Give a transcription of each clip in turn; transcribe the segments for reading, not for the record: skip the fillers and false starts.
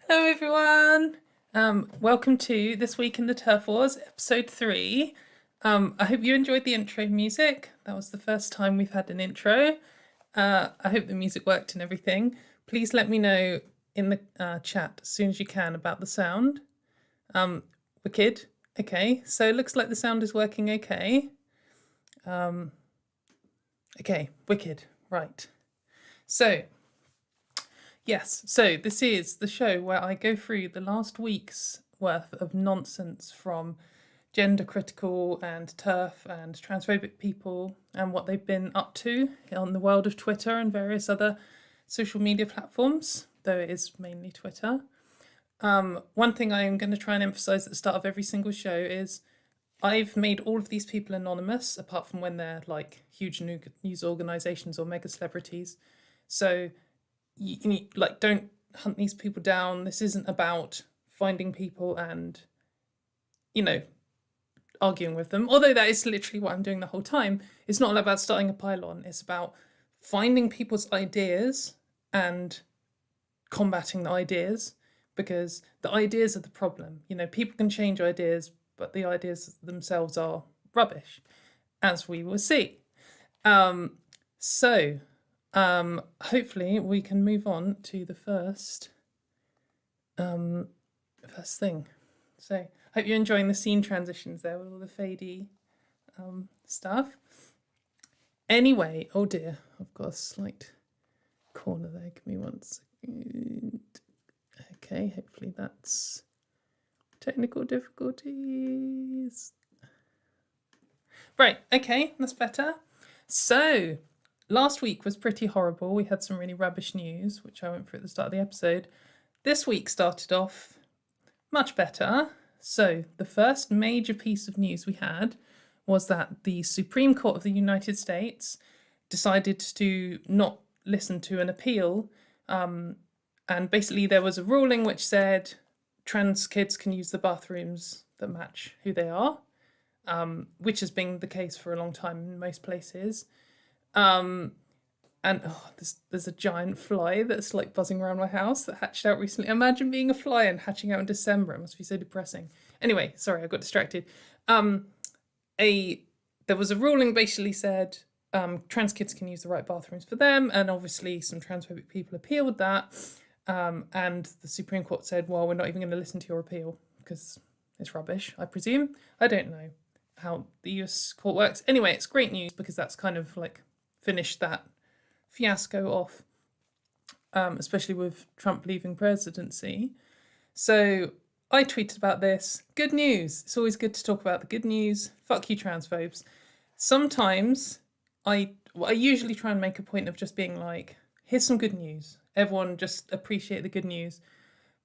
Hello everyone. Welcome to This Week in the TERF Wars, episode 3. I hope you enjoyed the intro music. That was the first time we've had an intro. I hope the music worked and everything. Please let me know in the chat as soon as you can about the sound. Wicked. Okay, so it looks like the sound is working okay. Okay, wicked. Right. So, yes, so this is the show where I go through the last week's worth of nonsense from gender critical and TERF and transphobic people and what they've been up to on the world of Twitter and various other social media platforms, though it is mainly Twitter. One thing I am going to try and emphasize at the start of every single show is I've made all of these people anonymous, apart from when they're like huge news organizations or mega celebrities. So you like, don't hunt these people down. This isn't about finding people and, arguing with them, although that is literally what I'm doing the whole time. It's not about starting a pylon. It's about finding people's ideas and combating the ideas, because the ideas are the problem. People can change ideas, but the ideas themselves are rubbish, as we will see. Hopefully we can move on to the first thing. So hope you're enjoying the scene transitions there with all the fadey stuff. Anyway, oh dear, I've got a slight corner there. Give me one second. Okay, hopefully that's technical difficulties. Right, okay, that's better. So, last week was pretty horrible. We had some really rubbish news, which I went through at the start of the episode. This week started off much better. So, the first major piece of news we had was that the Supreme Court of the United States decided to not listen to an appeal. And basically there was a ruling which said trans kids can use the bathrooms that match who they are, which has been the case for a long time in most places. And there's a giant fly that's like buzzing around my house that hatched out recently. Imagine being a fly and hatching out in December. It must be so depressing. Anyway, sorry, I got distracted. There was a ruling basically said trans kids can use the right bathrooms for them, and obviously some transphobic people appealed that. And the Supreme Court said, well, we're not even going to listen to your appeal because it's rubbish, I presume. I don't know how the US court works. Anyway, it's great news because that's kind of like finished that fiasco off, especially with Trump leaving presidency. So I tweeted about this. Good news. It's always good to talk about the good news. Fuck you, transphobes. Sometimes I usually try and make a point of just being like, here's some good news. Everyone just appreciate the good news,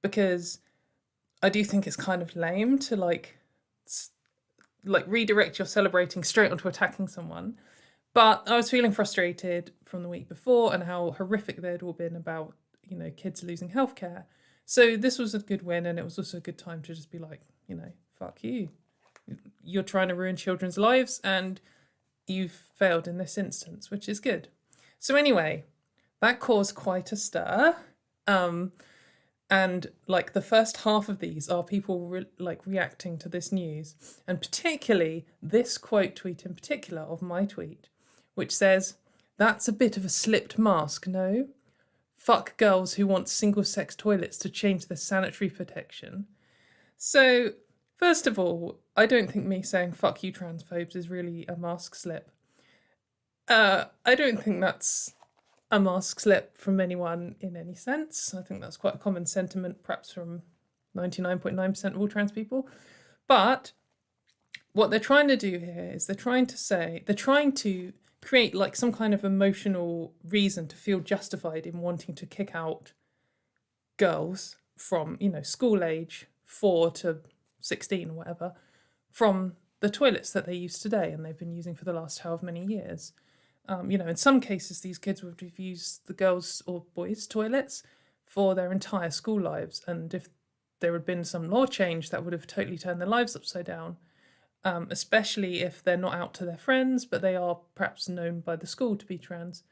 because I do think it's kind of lame to like redirect your celebrating straight onto attacking someone. But I was feeling frustrated from the week before and how horrific they'd all been about, kids losing healthcare. So this was a good win, and it was also a good time to just be like, fuck you. You're trying to ruin children's lives and you've failed in this instance, which is good. So anyway, that caused quite a stir. And like the first half of these are people reacting to this news, and particularly this quote tweet in particular of my tweet, which says, "That's a bit of a slipped mask, no? Fuck girls who want single-sex toilets to change their sanitary protection." So, first of all, I don't think me saying "fuck you, transphobes" is really a mask slip. I don't think that's a mask slip from anyone in any sense. I think that's quite a common sentiment, perhaps from 99.9% of all trans people. But what they're trying to do here is they're trying to create like some kind of emotional reason to feel justified in wanting to kick out girls from, school age 4 to 16 or whatever, from the toilets that they use today and they've been using for the last however many years. In some cases, these kids would have used the girls' or boys' toilets for their entire school lives. And if there had been some law change, that would have totally turned their lives upside down, especially if they're not out to their friends, but they are perhaps known by the school to be trans.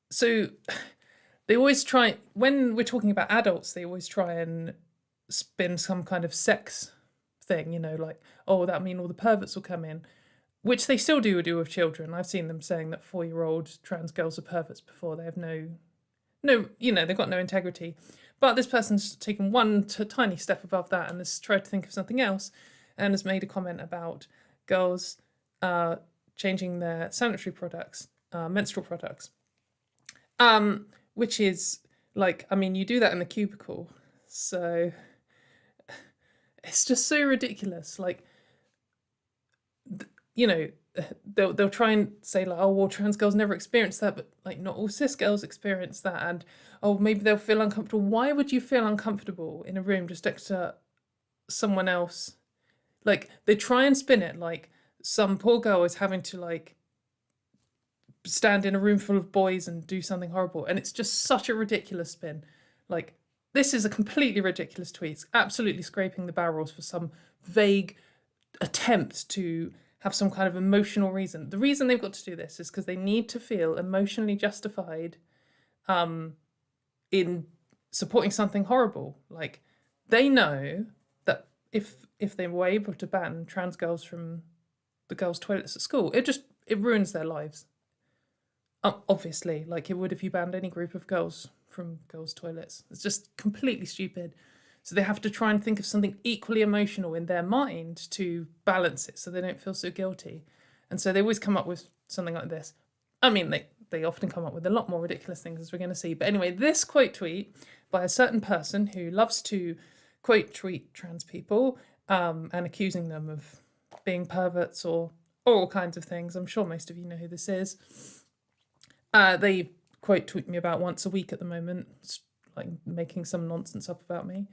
So they always try, when we're talking about adults, they always try and spin some kind of sex thing, you know, like, oh, that mean all the perverts will come in, which they still do with children. I've seen them saying that 4-year-old trans girls are perverts before. They have no, you know, they've got no integrity. But this person's taken one tiny step above that and has tried to think of something else, and has made a comment about girls changing their sanitary products, menstrual products, which is like, I mean, you do that in the cubicle, so it's just so ridiculous. Like, you know, they'll try and say like, oh, well, trans girls never experience that, but like not all cis girls experience that, and oh, maybe they'll feel uncomfortable. Why would you feel uncomfortable in a room just next to someone else? Like, they try and spin it like some poor girl is having to like stand in a room full of boys and do something horrible, and it's just such a ridiculous spin. Like, this is a completely ridiculous tweet. It's absolutely scraping the barrels for some vague attempt to have some kind of emotional reason. The reason they've got to do this is because they need to feel emotionally justified in supporting something horrible. Like, they know that if they were able to ban trans girls from the girls' toilets at school, it ruins their lives. Obviously, like it would if you banned any group of girls from girls' toilets. It's just completely stupid. So they have to try and think of something equally emotional in their mind to balance it so they don't feel so guilty. And so they always come up with something like this. I mean, they often come up with a lot more ridiculous things, as we're going to see. But anyway, this quote tweet by a certain person who loves to quote tweet trans people and accusing them of being perverts or all kinds of things. I'm sure most of you know who this is. They quote tweet me about once a week at the moment, like making some nonsense up about me.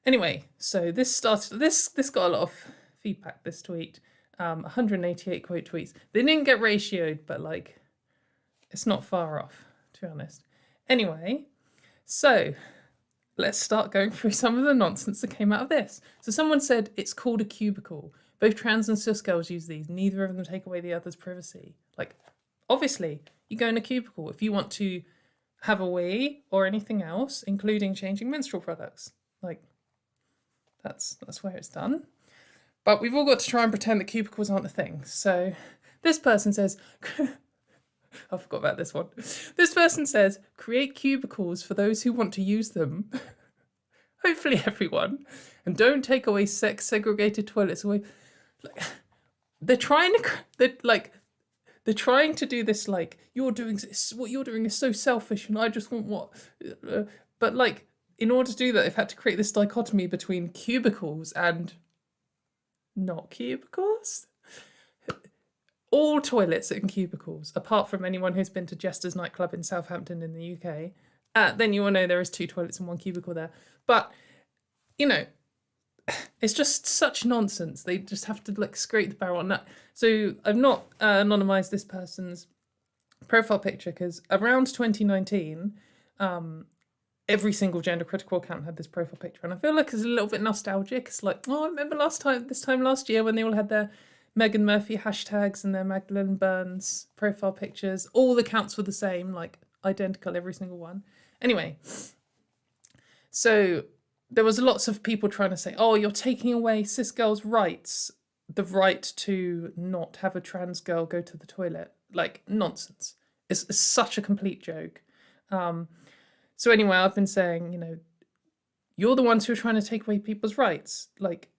Anyway, so this got a lot of feedback, this tweet. 188 quote tweets. They didn't get ratioed, but like, it's not far off, to be honest. Anyway, so let's start going through some of the nonsense that came out of this. So someone said it's called a cubicle. Both trans and cis girls use these. Neither of them take away the other's privacy. Like, obviously, you go in a cubicle if you want to have a wee or anything else, including changing menstrual products. Like, that's where it's done. But we've all got to try and pretend that cubicles aren't a thing. So this person says, I forgot about this one. This person says, create cubicles for those who want to use them. Hopefully everyone. And don't take away sex segregated toilets away. Like, they're trying to do this like, what you're doing is so selfish and I just want what. But like, in order to do that, they've had to create this dichotomy between cubicles and not cubicles. All toilets are in cubicles, apart from anyone who's been to Jester's nightclub in Southampton in the UK. Then you will know there is 2 toilets and 1 cubicle there. But, you know, it's just such nonsense. They just have to like scrape the barrel on that. So I've not anonymized this person's profile picture because around 2019, every single gender critical account had this profile picture, and I feel like it's a little bit nostalgic. It's like, oh, I remember this time last year when they all had their Meghan Murphy hashtags and their Magdalene Burns profile pictures. All the accounts were the same, like identical, every single one. Anyway, so there was lots of people trying to say, oh, you're taking away cis girls' rights, the right to not have a trans girl go to the toilet. Like, nonsense. It's such a complete joke. So anyway, I've been saying, you know, you're the ones who are trying to take away people's rights. Like,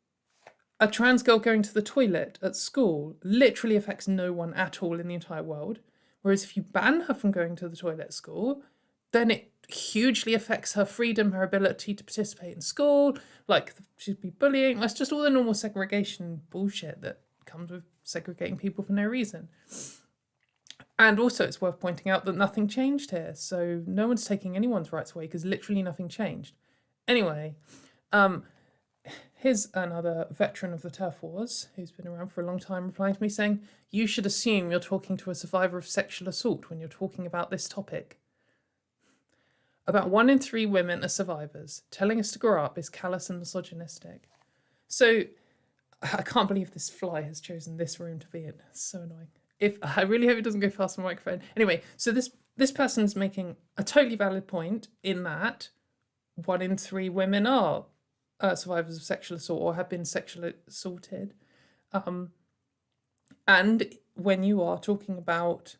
a trans girl going to the toilet at school literally affects no one at all in the entire world. Whereas if you ban her from going to the toilet at school, then it hugely affects her freedom, her ability to participate in school. Like, she'd be bullying. That's just all the normal segregation bullshit that comes with segregating people for no reason. And also, it's worth pointing out that nothing changed here. So no one's taking anyone's rights away because literally nothing changed. Anyway, here's another veteran of the TERF Wars who's been around for a long time replying to me saying, you should assume you're talking to a survivor of sexual assault when you're talking about this topic. About 1 in 3 women are survivors. Telling us to grow up is callous and misogynistic. So I can't believe this fly has chosen this room to be in. It's so annoying. I really hope it doesn't go past my microphone. Anyway, so this this person's making a totally valid point in that 1 in 3 women are survivors of sexual assault or have been sexually assaulted. And when you are talking about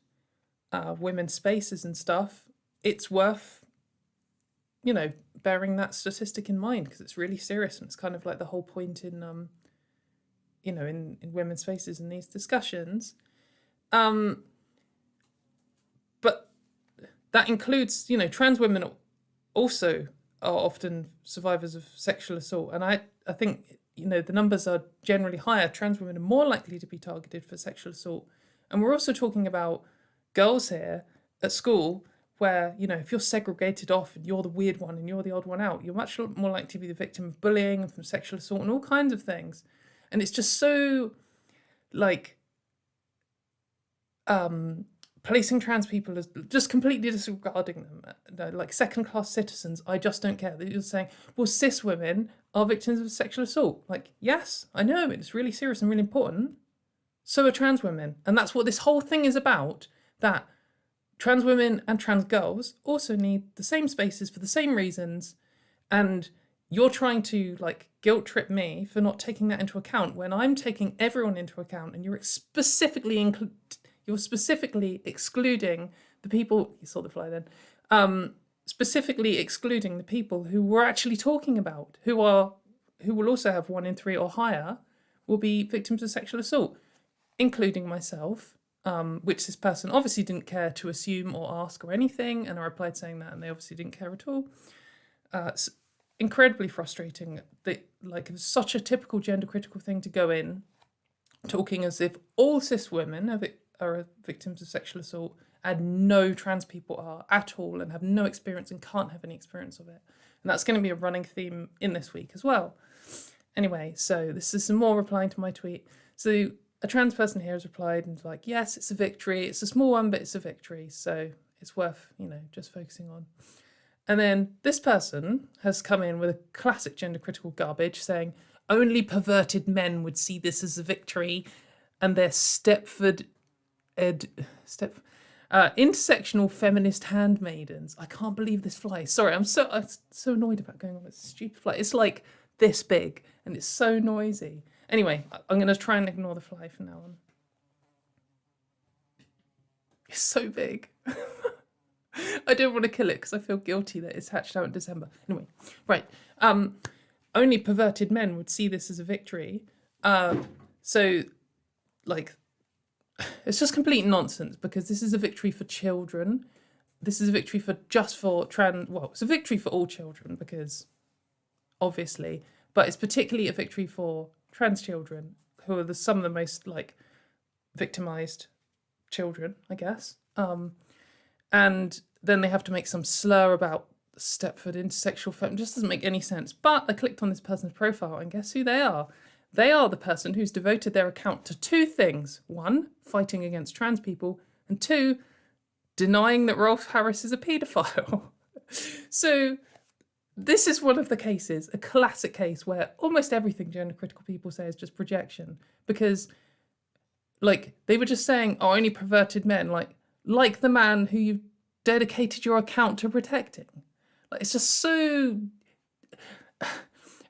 women's spaces and stuff, it's worth, bearing that statistic in mind, because it's really serious, and it's kind of like the whole point in, in women's spaces in these discussions. But that includes, trans women also are often survivors of sexual assault. And I think, the numbers are generally higher. Trans women are more likely to be targeted for sexual assault. And we're also talking about girls here at school where, if you're segregated off and you're the weird one and you're the odd one out, you're much more likely to be the victim of bullying and from sexual assault and all kinds of things. And it's just so, placing trans people as just completely disregarding them, like second-class citizens. I just don't care. You're saying, well, cis women are victims of sexual assault. Yes, I know, it's really serious and really important. So are trans women. And that's what this whole thing is about, that trans women and trans girls also need the same spaces for the same reasons. And you're trying to guilt trip me for not taking that into account when I'm taking everyone into account, and you're specifically excluding the people, you saw the fly then, specifically excluding the people who we're actually talking about, who will also have 1 in 3 or higher, will be victims of sexual assault, including myself, which this person obviously didn't care to assume or ask or anything, and I replied saying that, and they obviously didn't care at all. It's incredibly frustrating that, it's such a typical gender critical thing to go in, talking as if all cis women are victims of sexual assault and no trans people are at all, and have no experience and can't have any experience of it. And that's going to be a running theme in this week as well. Anyway, so this is some more replying to my tweet. So a trans person here has replied and yes, it's a victory. It's a small one, but it's a victory. So it's worth, just focusing on. And then this person has come in with a classic gender critical garbage saying only perverted men would see this as a victory, and their intersectional feminist handmaidens. I can't believe this fly. Sorry, I'm so annoyed about going on this stupid fly. It's this big and it's so noisy. Anyway, I'm going to try and ignore the fly from now on. It's so big. I don't want to kill it because I feel guilty that it's hatched out in December. Anyway, right. Only perverted men would see this as a victory. So it's just complete nonsense, because this is a victory for children. This is a victory for it's a victory for all children, because obviously, but it's particularly a victory for trans children, who are some of the most victimized children, I guess. And then they have to make some slur about Stepford intersexual femme. It just doesn't make any sense. But I clicked on this person's profile, and guess who they are? They are the person who's devoted their account to 2 things. 1, fighting against trans people, and 2, denying that Rolf Harris is a paedophile. So this is one of the cases, a classic case, where almost everything gender critical people say is just projection. Because they were just saying, oh, only perverted men, like the man who you've dedicated your account to protecting. It's just so...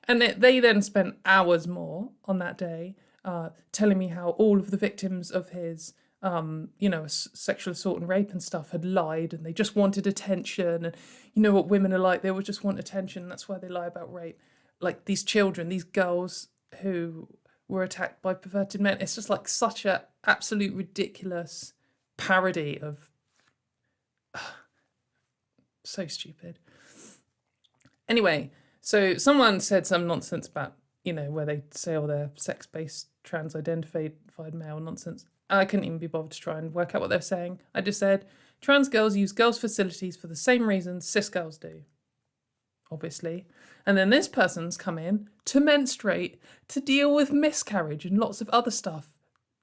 And they then spent hours more on that day telling me how all of the victims of his, sexual assault and rape and stuff had lied, and they just wanted attention. And you know what women are like, they would just want attention. That's why they lie about rape. These children, these girls who were attacked by perverted men. It's just such a absolute ridiculous parody of... so stupid. Anyway... So someone said some nonsense about, where they say all their sex-based trans-identified male nonsense. I couldn't even be bothered to try and work out what they're saying. I just said, trans girls use girls' facilities for the same reasons cis girls do, obviously. And then this person's come in to menstruate, to deal with miscarriage and lots of other stuff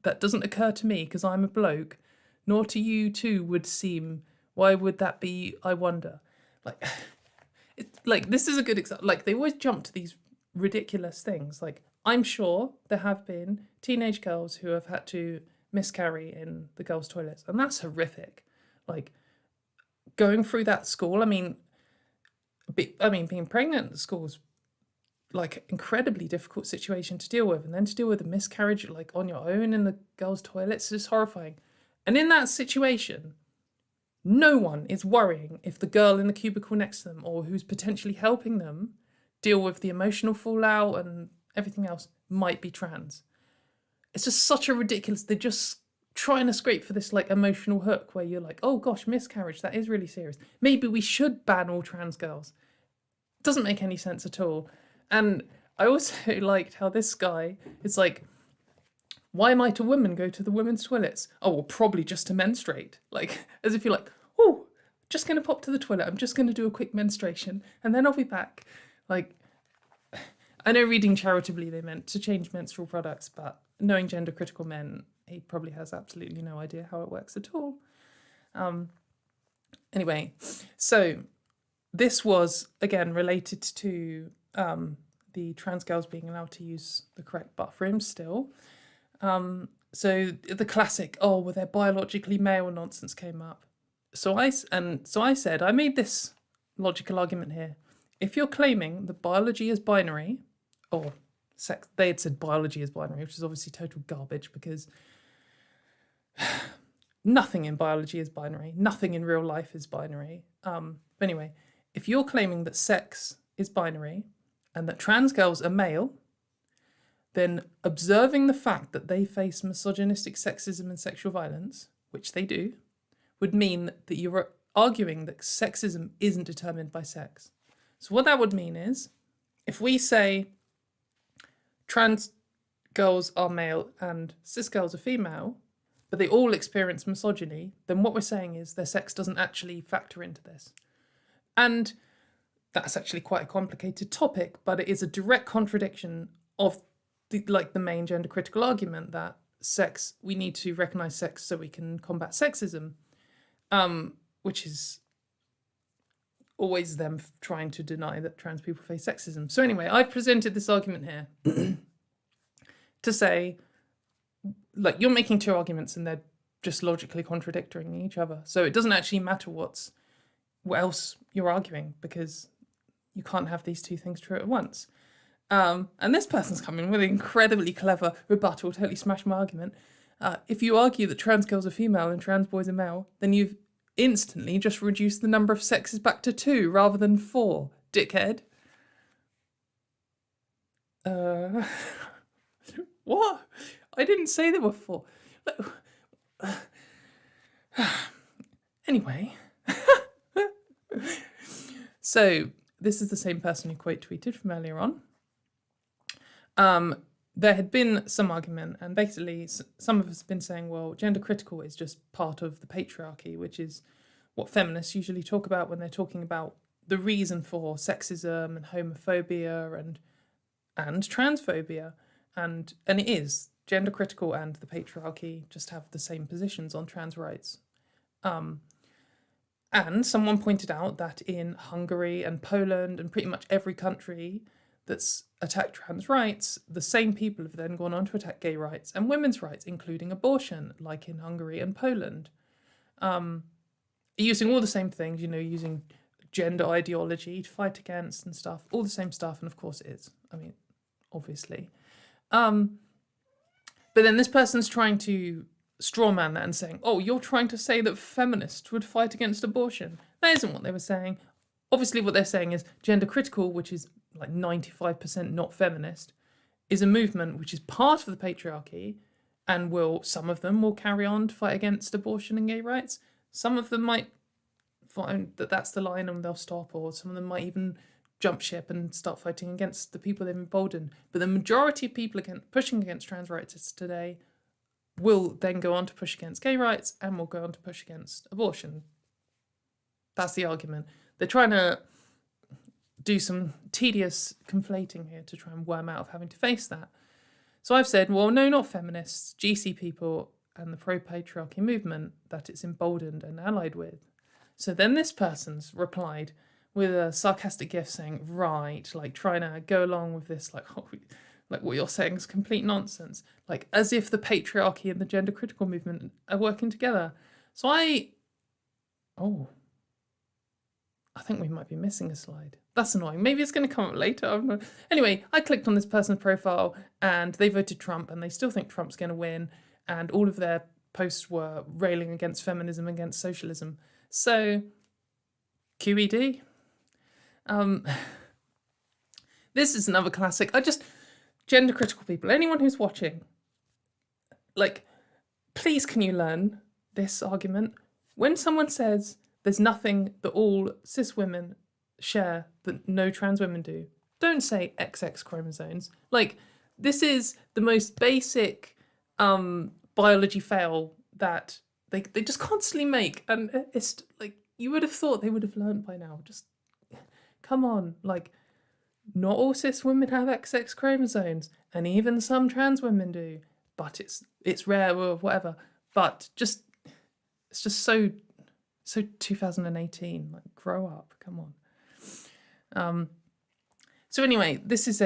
that doesn't occur to me because I'm a bloke, nor to you too would seem. Why would that be, I wonder? This is a good example. They always jump to these ridiculous things. I'm sure there have been teenage girls who have had to miscarry in the girls' toilets, and that's horrific. going through that school, I mean, being pregnant at school is like incredibly difficult situation to deal with, and then to deal with a miscarriage like on your own in the girls' toilets is horrifying. And in that situation, no one is worrying if the girl in the cubicle next to them or who's potentially helping them deal with the emotional fallout and everything else might be trans. It's just such a ridiculous, they're just trying to scrape for this like emotional hook where you're like, oh gosh, miscarriage, that is really serious. Maybe we should ban all trans girls. It doesn't make any sense at all. And I also liked how this guy is like, why might a woman go to the women's toilets? Oh, well, probably just to menstruate. Like, as if you're like, oh, just going to pop to the toilet. I'm just going to do a quick menstruation and then I'll be back. Like, I know reading charitably they meant to change menstrual products, but knowing gender critical men, he probably has absolutely no idea how it works at all. Anyway, so this was, again, related to the trans girls being allowed to use the correct bathroom still. So the classic, oh, well, they're biologically male nonsense came up. So I said, I made this logical argument here. If you're claiming that biology is binary, or sex, they had said biology is binary, which is obviously total garbage because nothing in biology is binary. Nothing in real life is binary. But anyway, if you're claiming that sex is binary and that trans girls are male, then observing the fact that they face misogynistic sexism and sexual violence, which they do, would mean that you're arguing that sexism isn't determined by sex. So what that would mean is, if we say trans girls are male and cis girls are female, but they all experience misogyny, then what we're saying is their sex doesn't actually factor into this. And that's actually quite a complicated topic, but it is a direct contradiction of the main gender critical argument that sex, we need to recognize sex so we can combat sexism, which is always them trying to deny that trans people face sexism. So anyway, I've presented this argument here to say, like, you're making two arguments and they're just logically contradicting each other. So it doesn't actually matter what else you're arguing, because you can't have these two things true at once. And this person's coming with an incredibly clever rebuttal, totally smashed my argument. If you argue that trans girls are female and trans boys are male, then you've instantly just reduced the number of sexes back to 2 rather than 4, dickhead. What? I didn't say there were 4. Anyway. So, this is the same person who quote tweeted from earlier on. There had been some argument, and basically some of us have been saying, well, gender critical is just part of the patriarchy, which is what feminists usually talk about when they're talking about the reason for sexism and homophobia and transphobia. And it is. Gender critical and the patriarchy just have the same positions on trans rights. And someone pointed out that in Hungary and Poland and pretty much every country that's attacked trans rights, the same people have then gone on to attack gay rights and women's rights, including abortion, like in Hungary and Poland. Using all the same things, using gender ideology to fight against and stuff, all the same stuff, and of course it is. I mean, obviously. But then this person's trying to strawman that and saying, oh, you're trying to say that feminists would fight against abortion. That isn't what they were saying. Obviously what they're saying is gender critical, which is like 95% not feminist, is a movement which is part of the patriarchy, and some of them will carry on to fight against abortion and gay rights. Some of them might find that that's the line and they'll stop, or some of them might even jump ship and start fighting against the people they've emboldened. But the majority of people pushing against trans rights today will then go on to push against gay rights and will go on to push against abortion. That's the argument. They're trying to do some tedious conflating here to try and worm out of having to face that. So I've said, well, no, not feminists, GC people and the pro-patriarchy movement that it's emboldened and allied with. So then this person's replied with a sarcastic gif saying, right, like trying to go along with this, like what you're saying is complete nonsense. Like as if the patriarchy and the gender critical movement are working together. So I think we might be missing a slide. That's annoying. Maybe it's going to come up later. I'm not... Anyway, I clicked on this person's profile and they voted Trump and they still think Trump's going to win. And all of their posts were railing against feminism, against socialism. So, QED. This is another classic. Gender critical people, anyone who's watching, like, please can you learn this argument? When someone says there's nothing that all cis women share that no trans women do, don't say XX chromosomes. Like, this is the most basic biology fail that they just constantly make. And it's like, you would have thought they would have learned by now. Just, come on. Like, not all cis women have XX chromosomes, and even some trans women do. But it's rare or whatever. But it's just so 2018. Like, grow up. Come on. So anyway, this is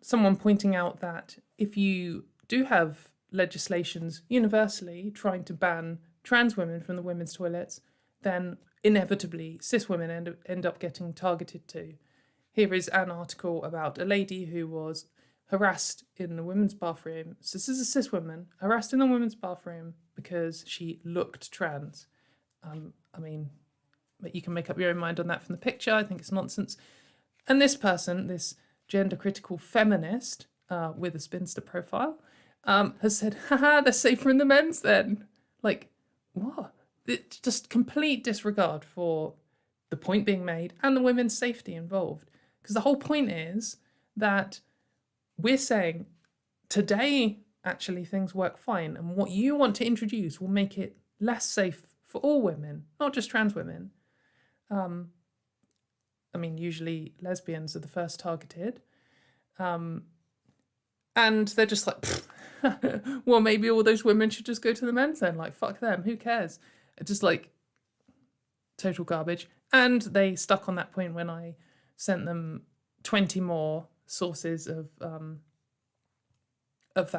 someone pointing out that if you do have legislations universally trying to ban trans women from the women's toilets, then inevitably cis women end up getting targeted too. Here is an article about a lady who was harassed in the women's bathroom. So this is a cis woman harassed in the women's bathroom because she looked trans. I mean, you can make up your own mind on that from the picture. I think it's nonsense. And this person, this gender critical feminist with a spinster profile, has said, haha, they're safer in the men's then. Like, what? It's just complete disregard for the point being made and the women's safety involved. Because the whole point is that we're saying today, actually, things work fine. And what you want to introduce will make it less safe for all women, not just trans women. I mean, usually lesbians are the first targeted. And they're just like, well, maybe all those women should just go to the men's then. Like, fuck them, who cares? It's just like total garbage. And they stuck on that point when I sent them 20 more sources of that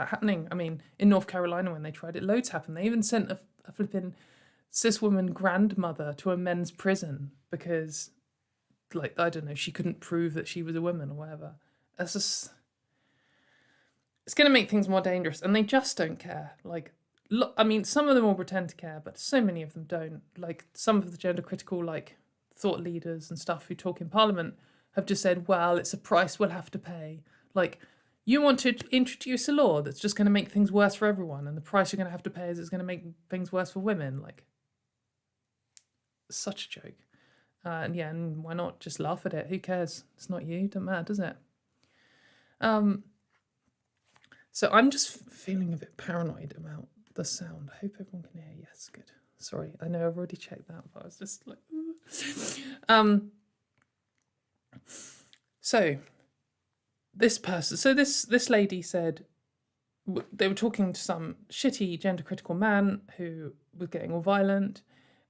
happening. I mean, in North Carolina, when they tried it, loads happened. They even sent a flipping cis woman grandmother to a men's prison because, like, I don't know, she couldn't prove that she was a woman or whatever. It's just, it's going to make things more dangerous, and they just don't care. Like, look, I mean, some of them will pretend to care, but so many of them don't. Like, some of the gender critical, like, thought leaders and stuff who talk in Parliament have just said, well, it's a price we'll have to pay. Like, you want to introduce a law that's just going to make things worse for everyone, and the price you're going to have to pay is it's going to make things worse for women. Like, such a joke. And yeah, and why not just laugh at it? Who cares? It's not you. Doesn't matter, does it? So I'm just feeling a bit paranoid about the sound. I hope everyone can hear. Yes, good. Sorry, I know I've already checked that, but I was just like, So this person, so this lady said they were talking to some shitty gender critical man who was getting all violent,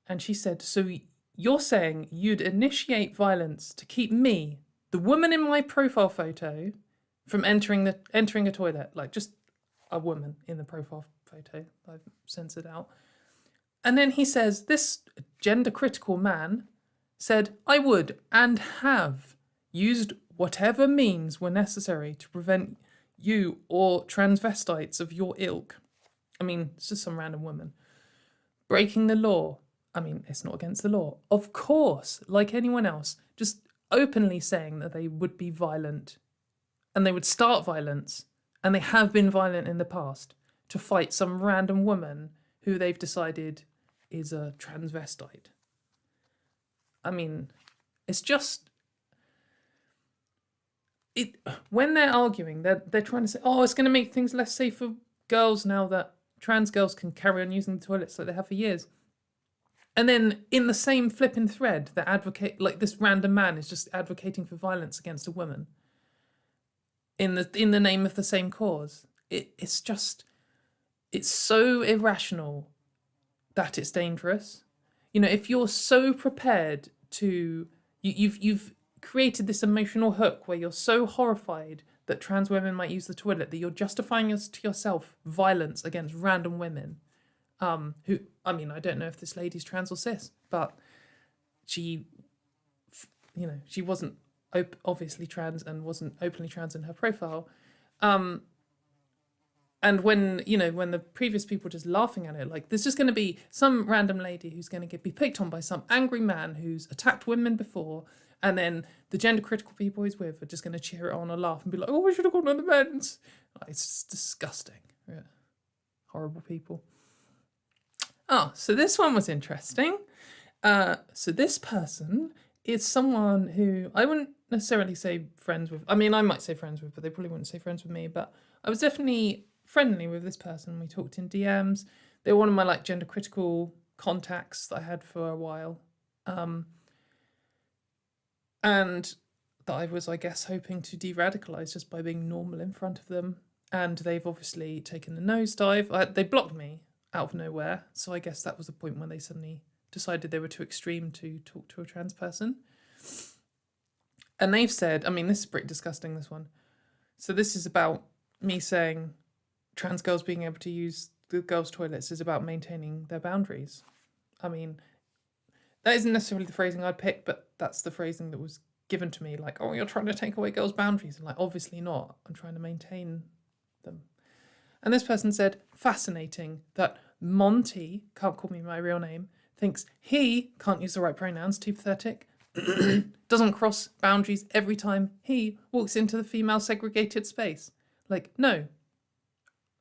and she said, so you're saying you'd initiate violence to keep me, the woman in my profile photo, from entering a toilet, like just a woman in the profile photo. I've censored out. And then he says, this gender critical man said, I would and have used whatever means were necessary to prevent you or transvestites of your ilk. I mean, it's just some random woman. Breaking the law. I mean, it's not against the law. Of course, like anyone else, just openly saying that they would be violent and they would start violence, and they have been violent in the past, to fight some random woman who they've decided is a transvestite. I mean, it's just... when they're arguing, they're trying to say, oh, it's going to make things less safe for girls now that trans girls can carry on using the toilets like they have for years. And then in the same flipping thread, they advocate, like this random man is just advocating for violence against a woman in the name of the same cause. It's so irrational that it's dangerous. You know, if you're so prepared to, you've created this emotional hook where you're so horrified that trans women might use the toilet that you're justifying to yourself violence against random women. Who, I mean, I don't know if this lady's trans or cis, but she she wasn't obviously trans and wasn't openly trans in her profile. And when the previous people were just laughing at it, like there's just going to be some random lady who's going to be picked on by some angry man who's attacked women before, and then the gender critical people he's with are just going to cheer it on or laugh and be like, oh, we should have gone on the men's. Like, it's just disgusting. Yeah. Horrible people. Oh, so this one was interesting. So this person is someone who I wouldn't necessarily say friends with. I mean, I might say friends with, but they probably wouldn't say friends with me. But I was definitely friendly with this person. We talked in DMs. They were one of my like gender critical contacts that I had for a while. And that I was, I guess, hoping to de-radicalise just by being normal in front of them. And they've obviously taken a nosedive. They blocked me out of nowhere. So I guess that was the point when they suddenly decided they were too extreme to talk to a trans person. And they've said, I mean, this is pretty disgusting, this one. So this is about me saying trans girls being able to use the girls' toilets is about maintaining their boundaries. I mean, that isn't necessarily the phrasing I'd pick, but that's the phrasing that was given to me. Like, oh, you're trying to take away girls' boundaries. And like, obviously not. I'm trying to maintain them. And this person said, fascinating that Monty, can't call me my real name, thinks he can't use the right pronouns, too pathetic, doesn't cross boundaries every time he walks into the female segregated space. Like, no.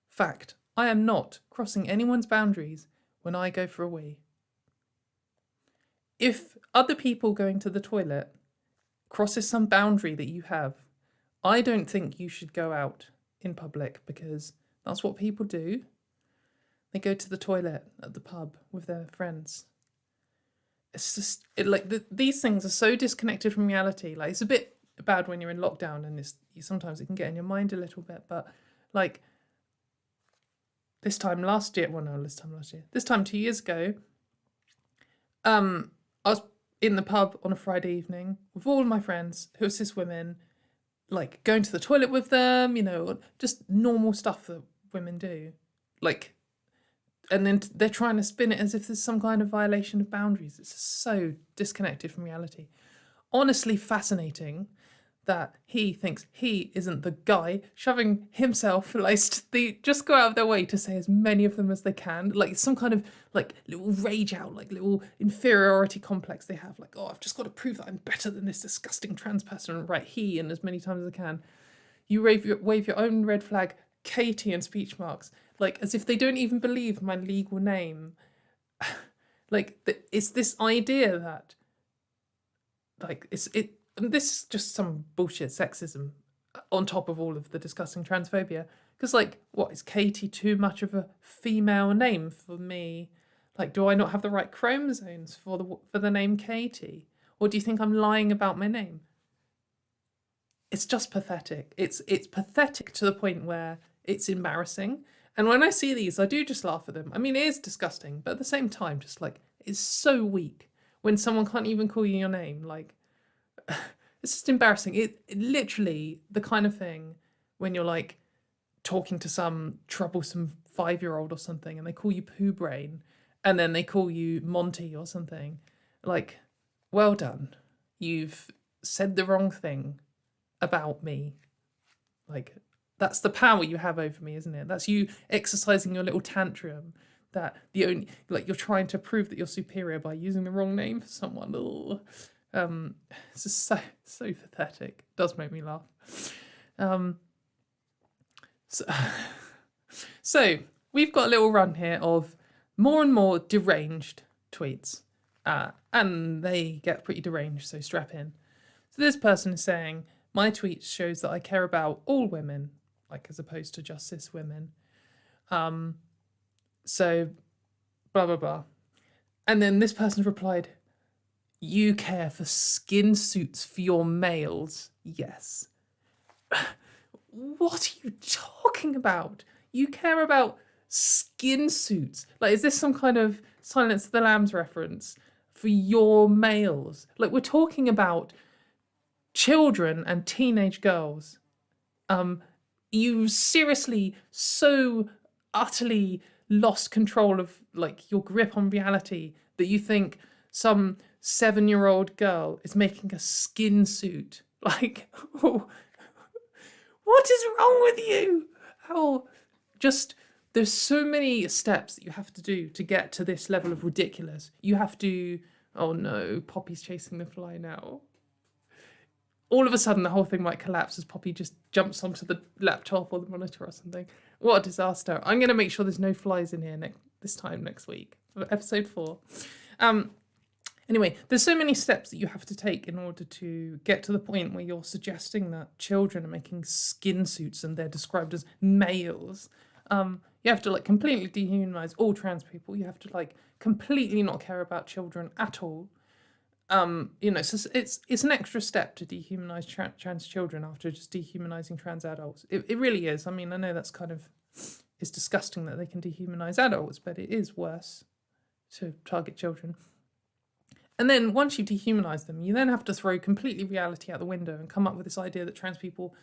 Fact, I am not crossing anyone's boundaries when I go for a wee. If other people going to the toilet crosses some boundary that you have, I don't think you should go out in public, because that's what people do. They go to the toilet at the pub with their friends. It's just these things are so disconnected from reality. Like, it's a bit bad when you're in lockdown, and sometimes it can get in your mind a little bit. But like this time 2 years ago, I was in the pub on a Friday evening with all of my friends who are cis women, like going to the toilet with them, just normal stuff that women do. Like, and then they're trying to spin it as if there's some kind of violation of boundaries. It's so disconnected from reality. Honestly fascinating that he thinks he isn't the guy shoving himself, they just go out of their way to say as many of them as they can. Like, it's some kind of like little rage out, like little inferiority complex they have. Like, oh, I've just got to prove that I'm better than this disgusting trans person. Right, he, and as many times as I can. You wave your own red flag, Katie, and speech marks. Like, as if they don't even believe my legal name. Like, it's this idea that, like, and this is just some bullshit sexism on top of all of the disgusting transphobia. Because, like, what, is Katie too much of a female name for me? Like, do I not have the right chromosomes for the name Katie? Or do you think I'm lying about my name? It's just pathetic. It's pathetic to the point where it's embarrassing. And when I see these, I do just laugh at them. I mean, it is disgusting, but at the same time, just like, it's so weak when someone can't even call you your name. Like, it's just embarrassing. It literally the kind of thing when you're like talking to some troublesome 5-year-old or something and they call you poo brain and then they call you Monty or something. Like, well done. You've said the wrong thing about me. Like, that's the power you have over me, isn't it? That's you exercising your little tantrum that you're trying to prove that you're superior by using the wrong name for someone. It's just so pathetic. It does make me laugh. So we've got a little run here of more and more deranged tweets, and they get pretty deranged, so strap in. So this person is saying, my tweet shows that I care about all women, like, as opposed to just cis women. So blah, blah, blah. And then this person replied, you care for skin suits for your males. Yes. What are you talking about? You care about skin suits? Like, is this some kind of Silence of the Lambs reference for your males? Like, we're talking about children and teenage girls. You seriously so utterly lost control of, like, your grip on reality that you think some 7-year-old girl is making a skin suit. Like, oh, what is wrong with you? How just there's so many steps that you have to do to get to this level of ridiculous. You have to, oh no, Poppy's chasing the fly now. All of a sudden, the whole thing might collapse as Poppy just jumps onto the laptop or the monitor or something. What a disaster. I'm going to make sure there's no flies in here this time next week, episode 4. Anyway, there's so many steps that you have to take in order to get to the point where you're suggesting that children are making skin suits and they're described as males. You have to like completely dehumanize all trans people. You have to like completely not care about children at all. So it's an extra step to dehumanize trans children after just dehumanizing trans adults. It really is. I mean, I know that's kind of, it's disgusting that they can dehumanize adults, but it is worse to target children. And then once you dehumanize them, you then have to throw completely reality out the window and come up with this idea that trans people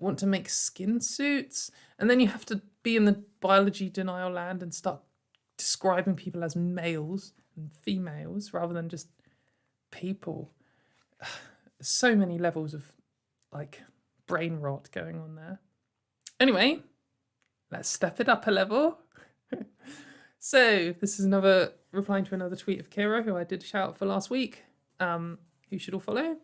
want to make skin suits. And then you have to be in the biology denial land and start describing people as males and females rather than just people. So many levels of like brain rot going on there. Anyway, let's step it up a level. So this is another replying to another tweet of Kira, who I did shout out for last week, who you should all follow.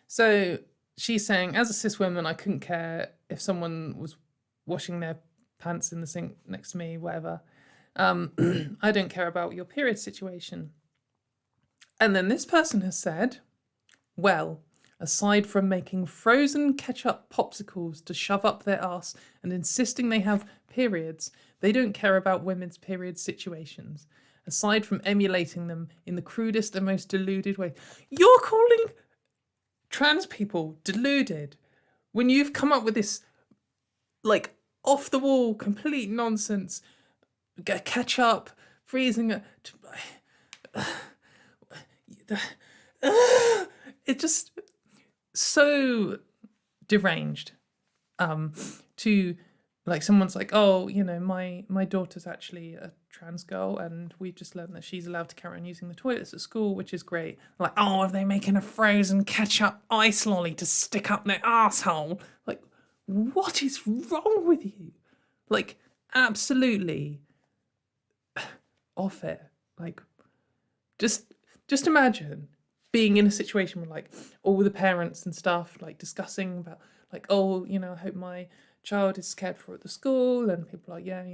So she's saying, as a cis woman, I couldn't care if someone was washing their pants in the sink next to me, whatever. I don't care about your period situation. And then this person has said, well, aside from making frozen ketchup popsicles to shove up their arse and insisting they have periods, they don't care about women's period situations, aside from emulating them in the crudest and most deluded way. You're calling trans people deluded when you've come up with this, like, off-the-wall, complete nonsense, ketchup, freezing it. It's just so deranged to like someone's like, oh, you know, my daughter's actually a trans girl and we've just learned that she's allowed to carry on using the toilets at school, which is great. Like, oh, are they making a frozen ketchup ice lolly to stick up their asshole? Like, what is wrong with you? Like, absolutely off it. Like, just imagine being in a situation where like all the parents and stuff like discussing about like, oh, you know, I hope my child is cared for at the school, and people are like, yeah,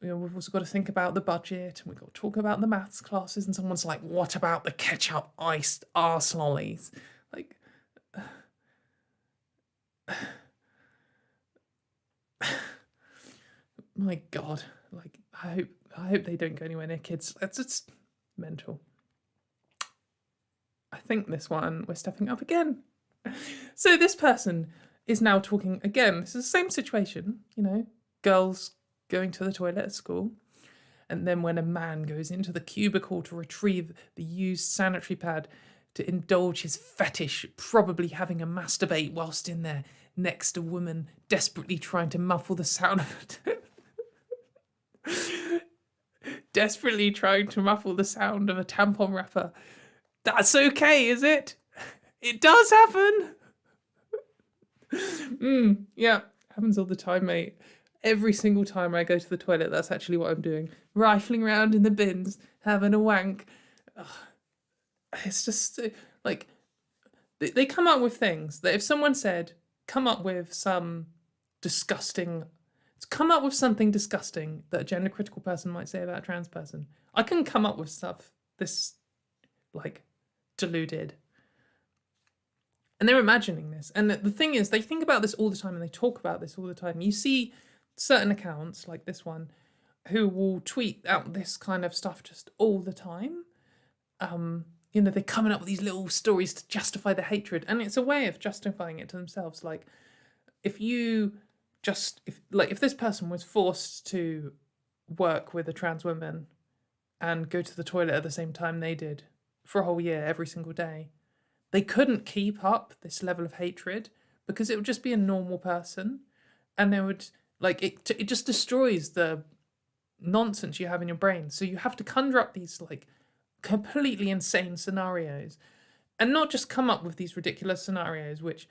we've also got to think about the budget and we've got to talk about the maths classes, and someone's like, what about the ketchup iced arse lollies? Like, my God, like I hope they don't go anywhere near kids. It's just mental. I think this one we're stepping up again. So this person is now talking again. This is the same situation, you know, girls going to the toilet at school. And then when a man goes into the cubicle to retrieve the used sanitary pad to indulge his fetish, probably having a masturbate whilst in there next to a woman desperately trying to muffle the sound of it. Desperately trying to muffle the sound of a tampon wrapper. That's okay, is it? It does happen. Yeah, happens all the time, mate. Every single time I go to the toilet, that's actually what I'm doing. Rifling around in the bins, having a wank. Ugh. It's just like they come up with things that if someone said, come up with something disgusting that a gender critical person might say about a trans person, I can come up with stuff this like deluded. And they're imagining this. And the thing is, they think about this all the time and they talk about this all the time. You see certain accounts like this one who will tweet out this kind of stuff just all the time. You know, they're coming up with these little stories to justify the hatred. And it's a way of justifying it to themselves. Like, if this person was forced to work with a trans woman and go to the toilet at the same time they did for a whole year, every single day, they couldn't keep up this level of hatred because it would just be a normal person, and they would like it just destroys the nonsense you have in your brain. So you have to conjure up these like completely insane scenarios, and not just come up with these ridiculous scenarios, which,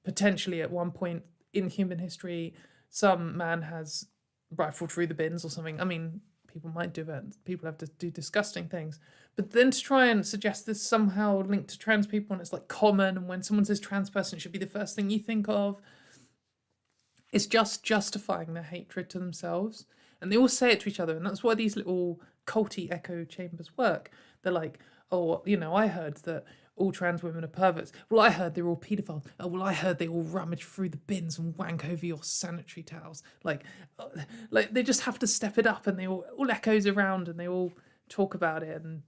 potentially at one point in human history, some man has rifled through the bins or something. I mean, people might do it. People have to do disgusting things. But then to try and suggest this somehow linked to trans people, and it's like common, and when someone says trans person, it should be the first thing you think of. It's just justifying their hatred to themselves. And they all say it to each other. And that's why these little culty echo chambers work. They're like, oh, I heard that all trans women are perverts. Well, I heard they're all paedophiles. Oh, well, I heard they all rummage through the bins and wank over your sanitary towels. Like they just have to step it up, and they all echoes around, and they all talk about it. And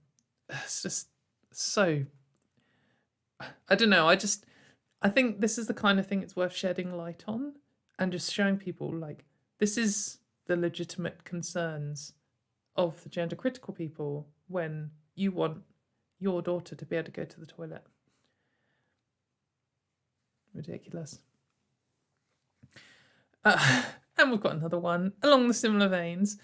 it's just so, I don't know. I think this is the kind of thing it's worth shedding light on, and just showing people, like, this is the legitimate concerns of the gender critical people when you want your daughter to be able to go to the toilet. Ridiculous. And we've got another one along the similar veins.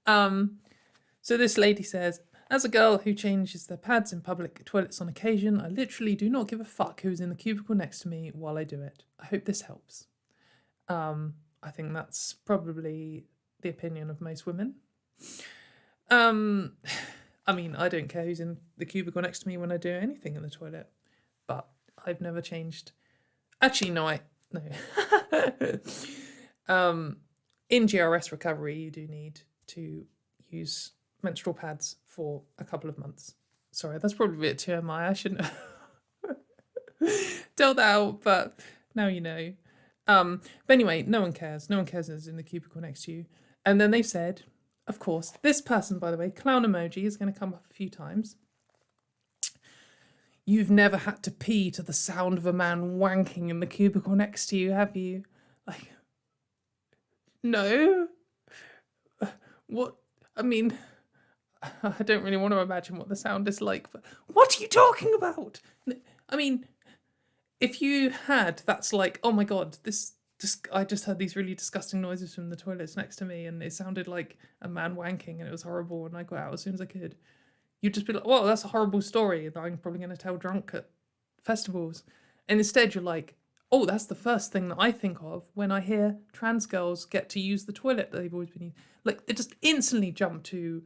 So this lady says, as a girl who changes their pads in public toilets on occasion, I literally do not give a fuck who's in the cubicle next to me while I do it. I hope this helps. I think that's probably the opinion of most women. I mean, I don't care who's in the cubicle next to me when I do anything in the toilet, but I've never changed. Actually, no. In GRS recovery, you do need to use menstrual pads for a couple of months. Sorry, that's probably a bit TMI. I shouldn't have told that out, but now you know. But anyway, no one cares. No one cares who's in the cubicle next to you. And then they said, of course, this person, by the way, clown emoji, is going to come up a few times. You've never had to pee to the sound of a man wanking in the cubicle next to you, have you? Like, no. What? I mean, I don't really want to imagine what the sound is like, but what are you talking about? I mean, if you had, that's like, oh my God, I just heard these really disgusting noises from the toilets next to me, and it sounded like a man wanking, and it was horrible, and I got out as soon as I could. You'd just be like, well, that's a horrible story that I'm probably going to tell drunk at festivals. And instead you're like, oh, that's the first thing that I think of when I hear trans girls get to use the toilet that they've always been using. Like, they just instantly jump to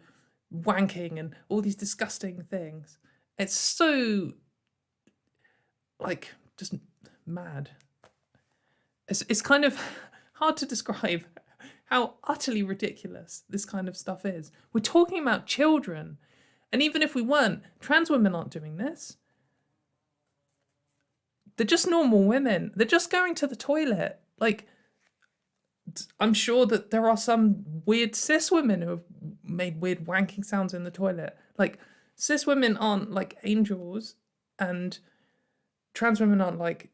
wanking and all these disgusting things. It's so, like, just mad. It's kind of hard to describe how utterly ridiculous this kind of stuff is. We're talking about children. And even if we weren't, trans women aren't doing this. They're just normal women. They're just going to the toilet. Like, I'm sure that there are some weird cis women who have made weird wanking sounds in the toilet. Like, cis women aren't like angels, and trans women aren't like,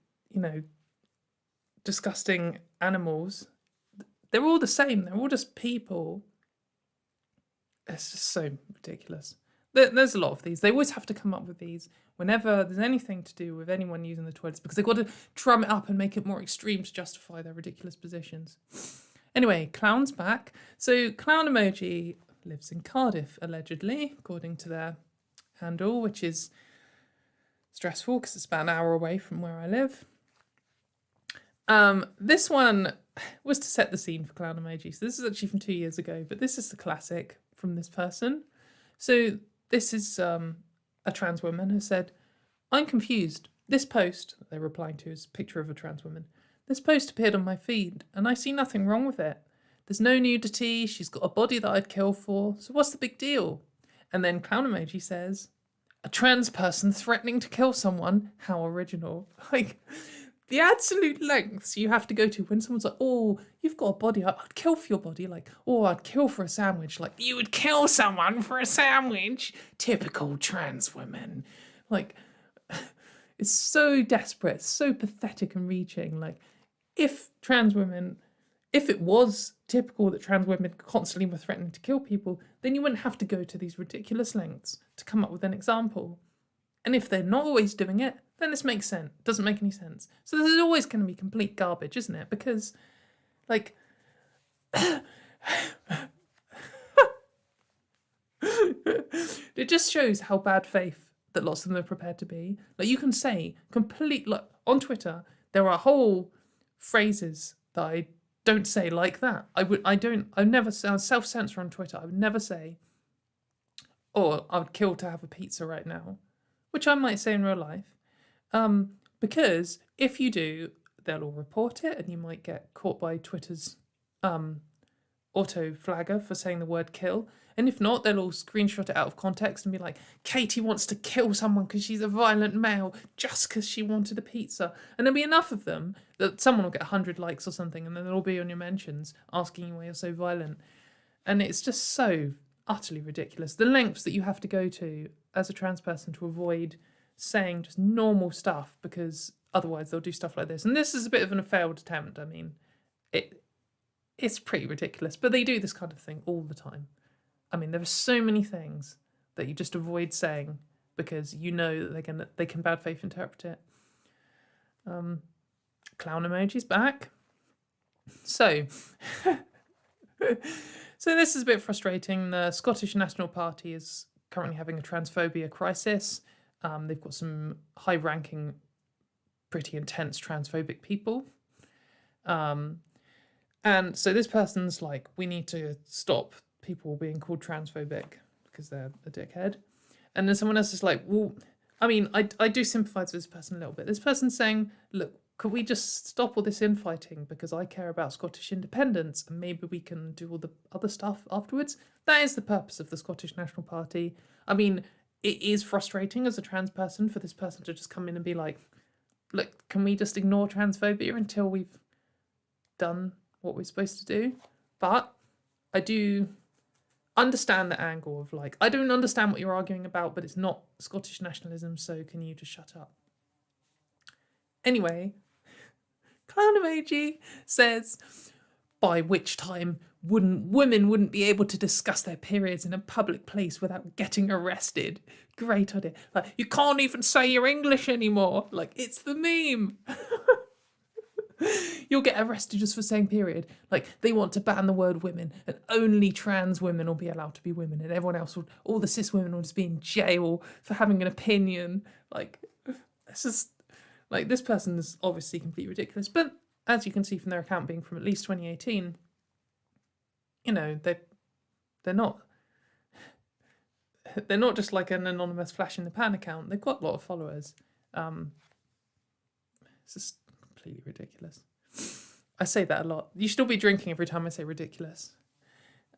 disgusting animals. They're all the same. They're all just people. It's just so ridiculous. There's a lot of these. They always have to come up with these whenever there's anything to do with anyone using the toilets, because they've got to drum it up and make it more extreme to justify their ridiculous positions. Anyway, clown's back. So clown emoji lives in Cardiff, allegedly, according to their handle, which is stressful because it's about an hour away from where I live. This one was to set the scene for clown emoji. So this is actually from 2 years ago, but this is the classic from this person. So this is a trans woman who said, I'm confused. This post, that they're replying to, is a picture of a trans woman. This post appeared on my feed, and I see nothing wrong with it. There's no nudity, she's got a body that I'd kill for, so what's the big deal? And then clown emoji says, a trans person threatening to kill someone? How original. Like, the absolute lengths you have to go to when someone's like, oh, you've got a body, I'd kill for your body. Like, oh, I'd kill for a sandwich. Like, you would kill someone for a sandwich? Typical trans women. Like, it's so desperate, so pathetic and reaching. Like, if it was typical that trans women constantly were threatening to kill people, then you wouldn't have to go to these ridiculous lengths to come up with an example. And if they're not always doing it, then this makes sense. It doesn't make any sense. So this is always going to be complete garbage, isn't it? Because, like, It just shows how bad faith that lots of them are prepared to be. Like, you can say like on Twitter, there are whole phrases that I don't say like that. I never self-censor on Twitter. I would never say, "Oh, I would kill to have a pizza right now," which I might say in real life. Because if you do, they'll all report it, and you might get caught by Twitter's auto flagger for saying the word kill. And if not, they'll all screenshot it out of context and be like, Katie wants to kill someone because she's a violent male just because she wanted a pizza. And there'll be enough of them that someone will get 100 likes or something, and then they'll all be on your mentions asking you why you're so violent. And it's just so utterly ridiculous. The lengths that you have to go to as a trans person to avoid saying just normal stuff, because otherwise they'll do stuff like this. And this is a bit of a failed attempt. I mean, it's pretty ridiculous, but they do this kind of thing all the time. I mean, there are so many things that you just avoid saying because you know that they can bad faith interpret it. Clown emoji's back. So this is a bit frustrating. The Scottish National Party is currently having a transphobia crisis. They've got some high-ranking, pretty intense transphobic people. And so this person's like, we need to stop people being called transphobic because they're a dickhead. And then someone else is like, well, I mean, I do sympathise with this person a little bit. This person's saying, look, could we just stop all this infighting because I care about Scottish independence and maybe we can do all the other stuff afterwards? That is the purpose of the Scottish National Party. I mean, it is frustrating as a trans person for this person to just come in and be like, look, can we just ignore transphobia until we've done what we're supposed to do? But I do understand the angle of like, I don't understand what you're arguing about, but it's not Scottish nationalism, so can you just shut up? Anyway, clown emoji says, by which time women wouldn't be able to discuss their periods in a public place without getting arrested. Great idea. Like, you can't even say you're English anymore. Like, it's the meme. You'll get arrested just for saying period. Like, they want to ban the word women and only trans women will be allowed to be women, and everyone else all the cis women will just be in jail for having an opinion. Like, it's just like, this person is obviously completely ridiculous. But as you can see from their account being from at least 2018, you know, they're not just like an anonymous flash in the pan account. They've got a lot of followers. It's just completely ridiculous. I say that a lot. You should all be drinking every time I say ridiculous.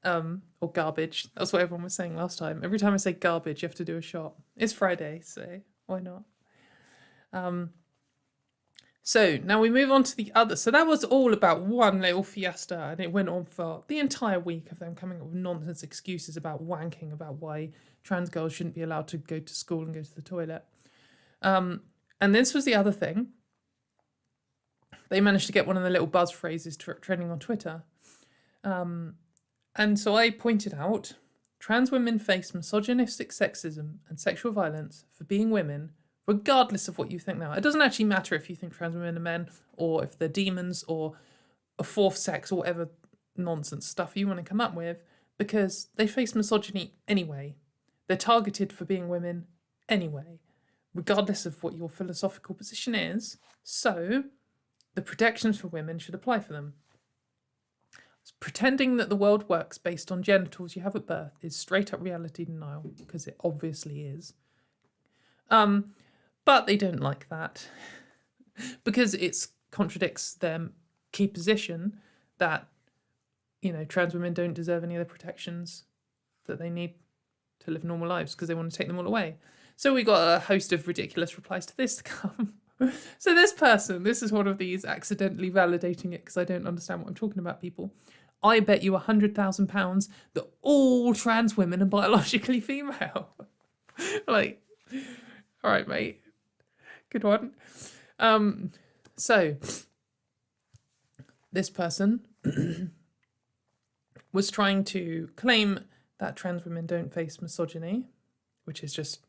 Or garbage. That's what everyone was saying last time. Every time I say garbage, you have to do a shot. It's Friday, so why not? So now we move on to the other. So that was all about one little fiesta, and it went on for the entire week of them coming up with nonsense excuses about wanking, about why trans girls shouldn't be allowed to go to school and go to the toilet. And this was the other thing. They managed to get one of the little buzz phrases trending on Twitter. And so I pointed out, trans women face misogynistic sexism and sexual violence for being women, regardless of what you think now. It doesn't actually matter if you think trans women are men, or if they're demons, or a fourth sex, or whatever nonsense stuff you want to come up with, because they face misogyny anyway. They're targeted for being women anyway, regardless of what your philosophical position is. So the protections for women should apply for them. Pretending that the world works based on genitals you have at birth is straight up reality denial, because it obviously is. But they don't like that because it contradicts their key position that, you know, trans women don't deserve any of the protections that they need to live normal lives, because they want to take them all away. So we got a host of ridiculous replies to this to come. So this is one of these accidentally validating it because I don't understand what I'm talking about, people. I bet you £100,000 that all trans women are biologically female. Like, all right, mate. Good one. So this person was trying to claim that trans women don't face misogyny, which is just,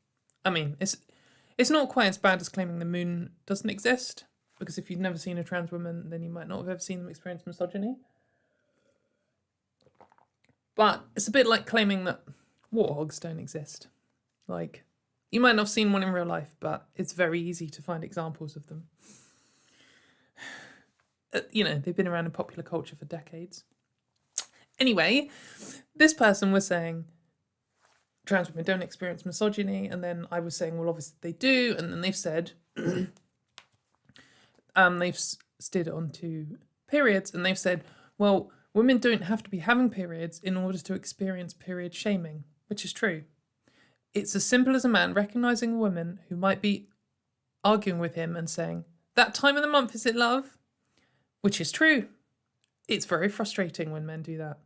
I mean, it's not quite as bad as claiming the moon doesn't exist, because if you've never seen a trans woman, then you might not have ever seen them experience misogyny. But it's a bit like claiming that warthogs don't exist. Like, you might not have seen one in real life, but it's very easy to find examples of them. They've been around in popular culture for decades. Anyway, this person was saying trans women don't experience misogyny, and then I was saying, well, obviously they do, and then they've said they've steered it onto periods, and they've said, well, women don't have to be having periods in order to experience period shaming, which is true. It's as simple as a man recognising a woman who might be arguing with him and saying, that time of the month, is it love? Which is true. It's very frustrating when men do that.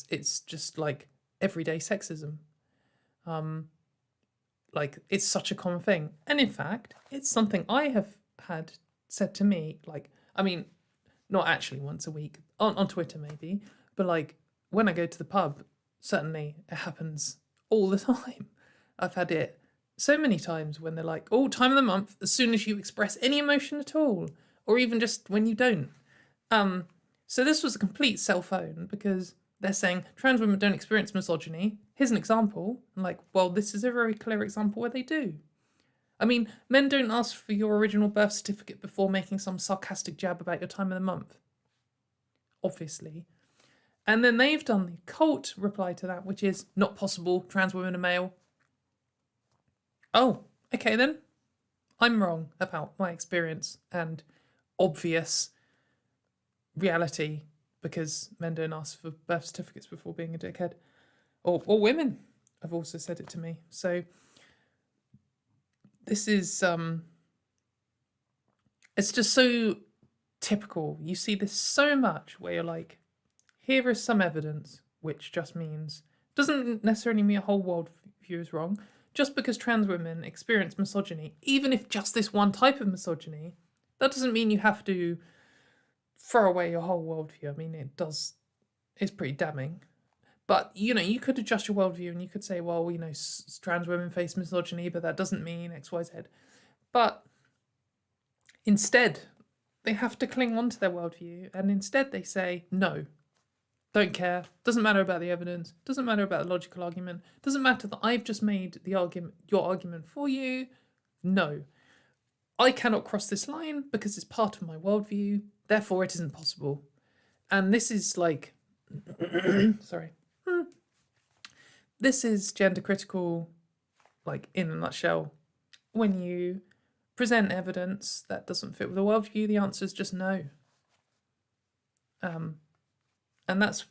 It's just like everyday sexism. Like, it's such a common thing. And in fact, it's something I have had said to me, like, I mean, not actually once a week, on Twitter maybe, but like when I go to the pub, certainly it happens all the time. I've had it so many times when they're like, oh, time of the month, as soon as you express any emotion at all, or even just when you don't. So this was a complete cell phone, because they're saying trans women don't experience misogyny. Here's an example. I'm like, well, this is a very clear example where they do. I mean, men don't ask for your original birth certificate before making some sarcastic jab about your time of the month. Obviously. And then they've done the cult reply to that, which is not possible, trans women are male. Oh, okay then. I'm wrong about my experience and obvious reality, because men don't ask for birth certificates before being a dickhead. Or women have also said it to me. So this is, it's just so typical. You see this so much where you're like, here is some evidence, which just means, doesn't necessarily mean a whole world view is wrong. Just because trans women experience misogyny, even if just this one type of misogyny, that doesn't mean you have to throw away your whole worldview. I mean, it's pretty damning. But, you could adjust your worldview and you could say, well, trans women face misogyny, but that doesn't mean X, Y, Z. But instead, they have to cling on to their worldview, and instead they say, no, don't care, doesn't matter about the evidence, doesn't matter about the logical argument, doesn't matter that I've just made your argument for you. No, I cannot cross this line because it's part of my worldview, therefore it isn't possible. And this is like, sorry, this is gender critical, like in a nutshell. When you present evidence that doesn't fit with the worldview, the answer is just no. And that's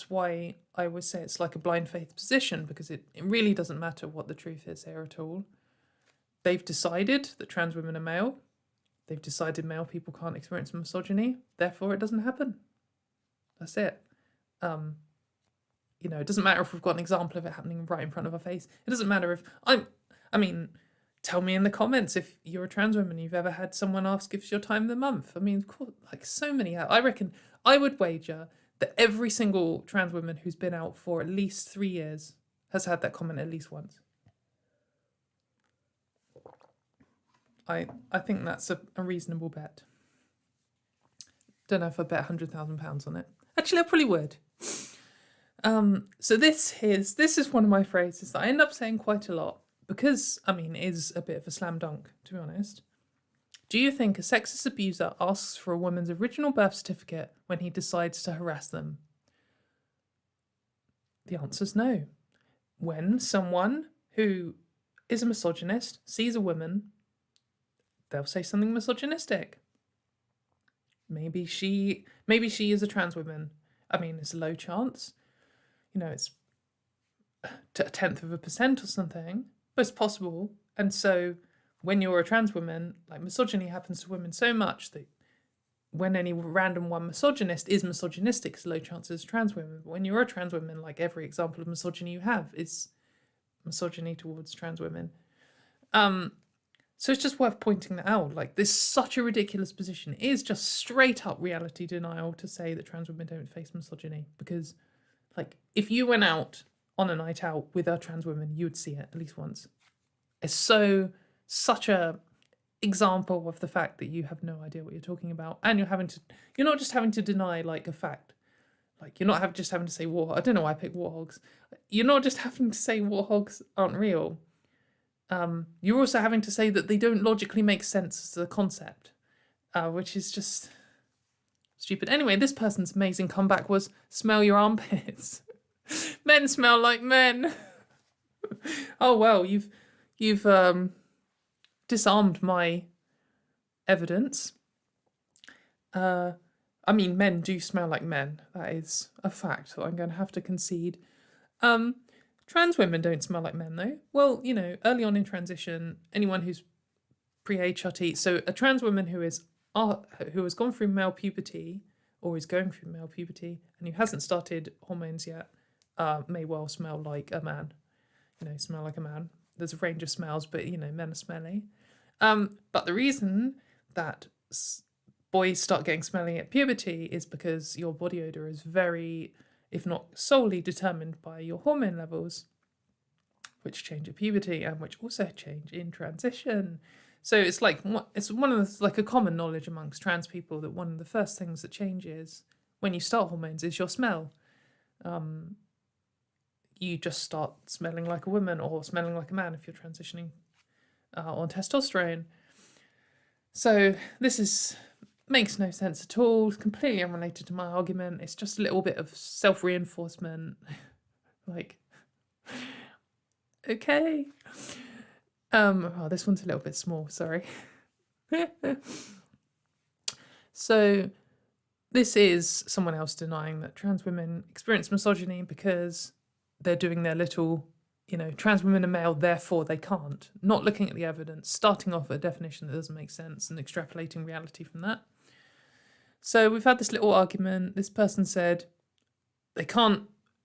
why I would say it's like a blind faith position, because it really doesn't matter what the truth is here at all. They've decided that trans women are male. They've decided male people can't experience misogyny. Therefore, it doesn't happen. That's it. It doesn't matter if we've got an example of it happening right in front of our face. It doesn't matter if tell me in the comments if you're a trans woman, you've ever had someone ask if it's your time of the month. I mean, like so many. I reckon I would wager that every single trans woman who's been out for at least 3 years has had that comment at least once. I think that's a reasonable bet. Don't know if I'd bet £100,000 on it. Actually, I probably would. So this is one of my phrases that I end up saying quite a lot, because, it is a bit of a slam dunk, to be honest. Do you think a sexist abuser asks for a woman's original birth certificate when he decides to harass them? The answer's no. When someone who is a misogynist sees a woman, they'll say something misogynistic. Maybe she is a trans woman. It's a low chance. It's to 0.1% or something, but it's possible. And so when you're a trans woman, like, misogyny happens to women so much that when any random one misogynist is misogynistic, it's low chances trans women. But when you're a trans woman, like, every example of misogyny you have is misogyny towards trans women. So it's just worth pointing that out. Like, this is such a ridiculous position. It is just straight up reality denial to say that trans women don't face misogyny. Because, like, if you went out on a night out with a trans woman, you would see it at least once. It's such a example of the fact that you have no idea what you're talking about, and you're not just having to deny, like, a fact. Like, you're not just having to say war. I don't know why I picked warthogs. you're not just having to say warthogs aren't real. You're also having to say that they don't logically make sense as a concept, which is just stupid. Anyway, this person's amazing comeback was smell your armpits. Men smell like men. Oh well, you've disarmed my evidence. I mean, men do smell like men. That is a fact that I'm going to have to concede. Trans women don't smell like men, though. Well, you know, early on in transition, anyone who's pre-HRT, so a trans woman who has gone through male puberty or is going through male puberty and who hasn't started hormones yet, may well smell like a man. You know, smell like a man. There's a range of smells, but, you know, men are smelly. But the reason that boys start getting smelly at puberty is because your body odour is very, if not solely, determined by your hormone levels, which change at puberty and which also change in transition. So it's like, it's one of the, like a common knowledge amongst trans people that one of the first things that changes when you start hormones is your smell. You just start smelling like a woman or smelling like a man if you're transitioning on testosterone. So this makes no sense at all. It's completely unrelated to my argument. It's just a little bit of self-reinforcement. Like, okay. Oh, this one's a little bit small, sorry. So this is someone else denying that trans women experience misogyny because they're doing their little, you know, trans women are male, therefore they can't. Not looking at the evidence, starting off at a definition that doesn't make sense and extrapolating reality from that. So we've had this little argument. This person said they can't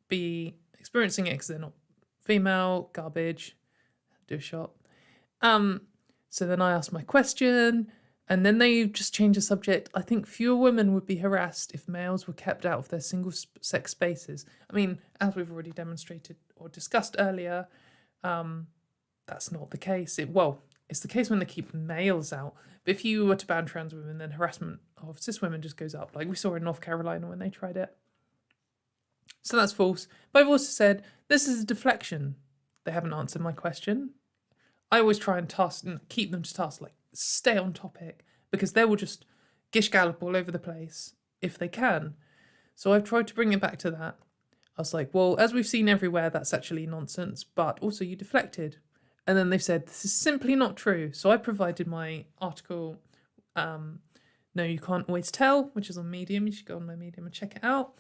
be experiencing it because they're not female, garbage, do a shot. So then I asked my question and then they just changed the subject. I think fewer women would be harassed if males were kept out of their single-sex spaces. I mean, as we've already demonstrated or discussed earlier, that's not the case. It's the case when they keep males out. But if you were to ban trans women, then harassment of cis women just goes up, like we saw in North Carolina when they tried it. So that's false. But I've also said this is a deflection. They haven't answered my question. I always try and keep them to task, like stay on topic, because they will just gish gallop all over the place if they can. So I've tried to bring it back to that. I was like, well, as we've seen everywhere, that's actually nonsense, but also you deflected. And then they've said, this is simply not true. So I provided my article, No, You Can't Always Tell, which is on Medium. You should go on my Medium and check it out,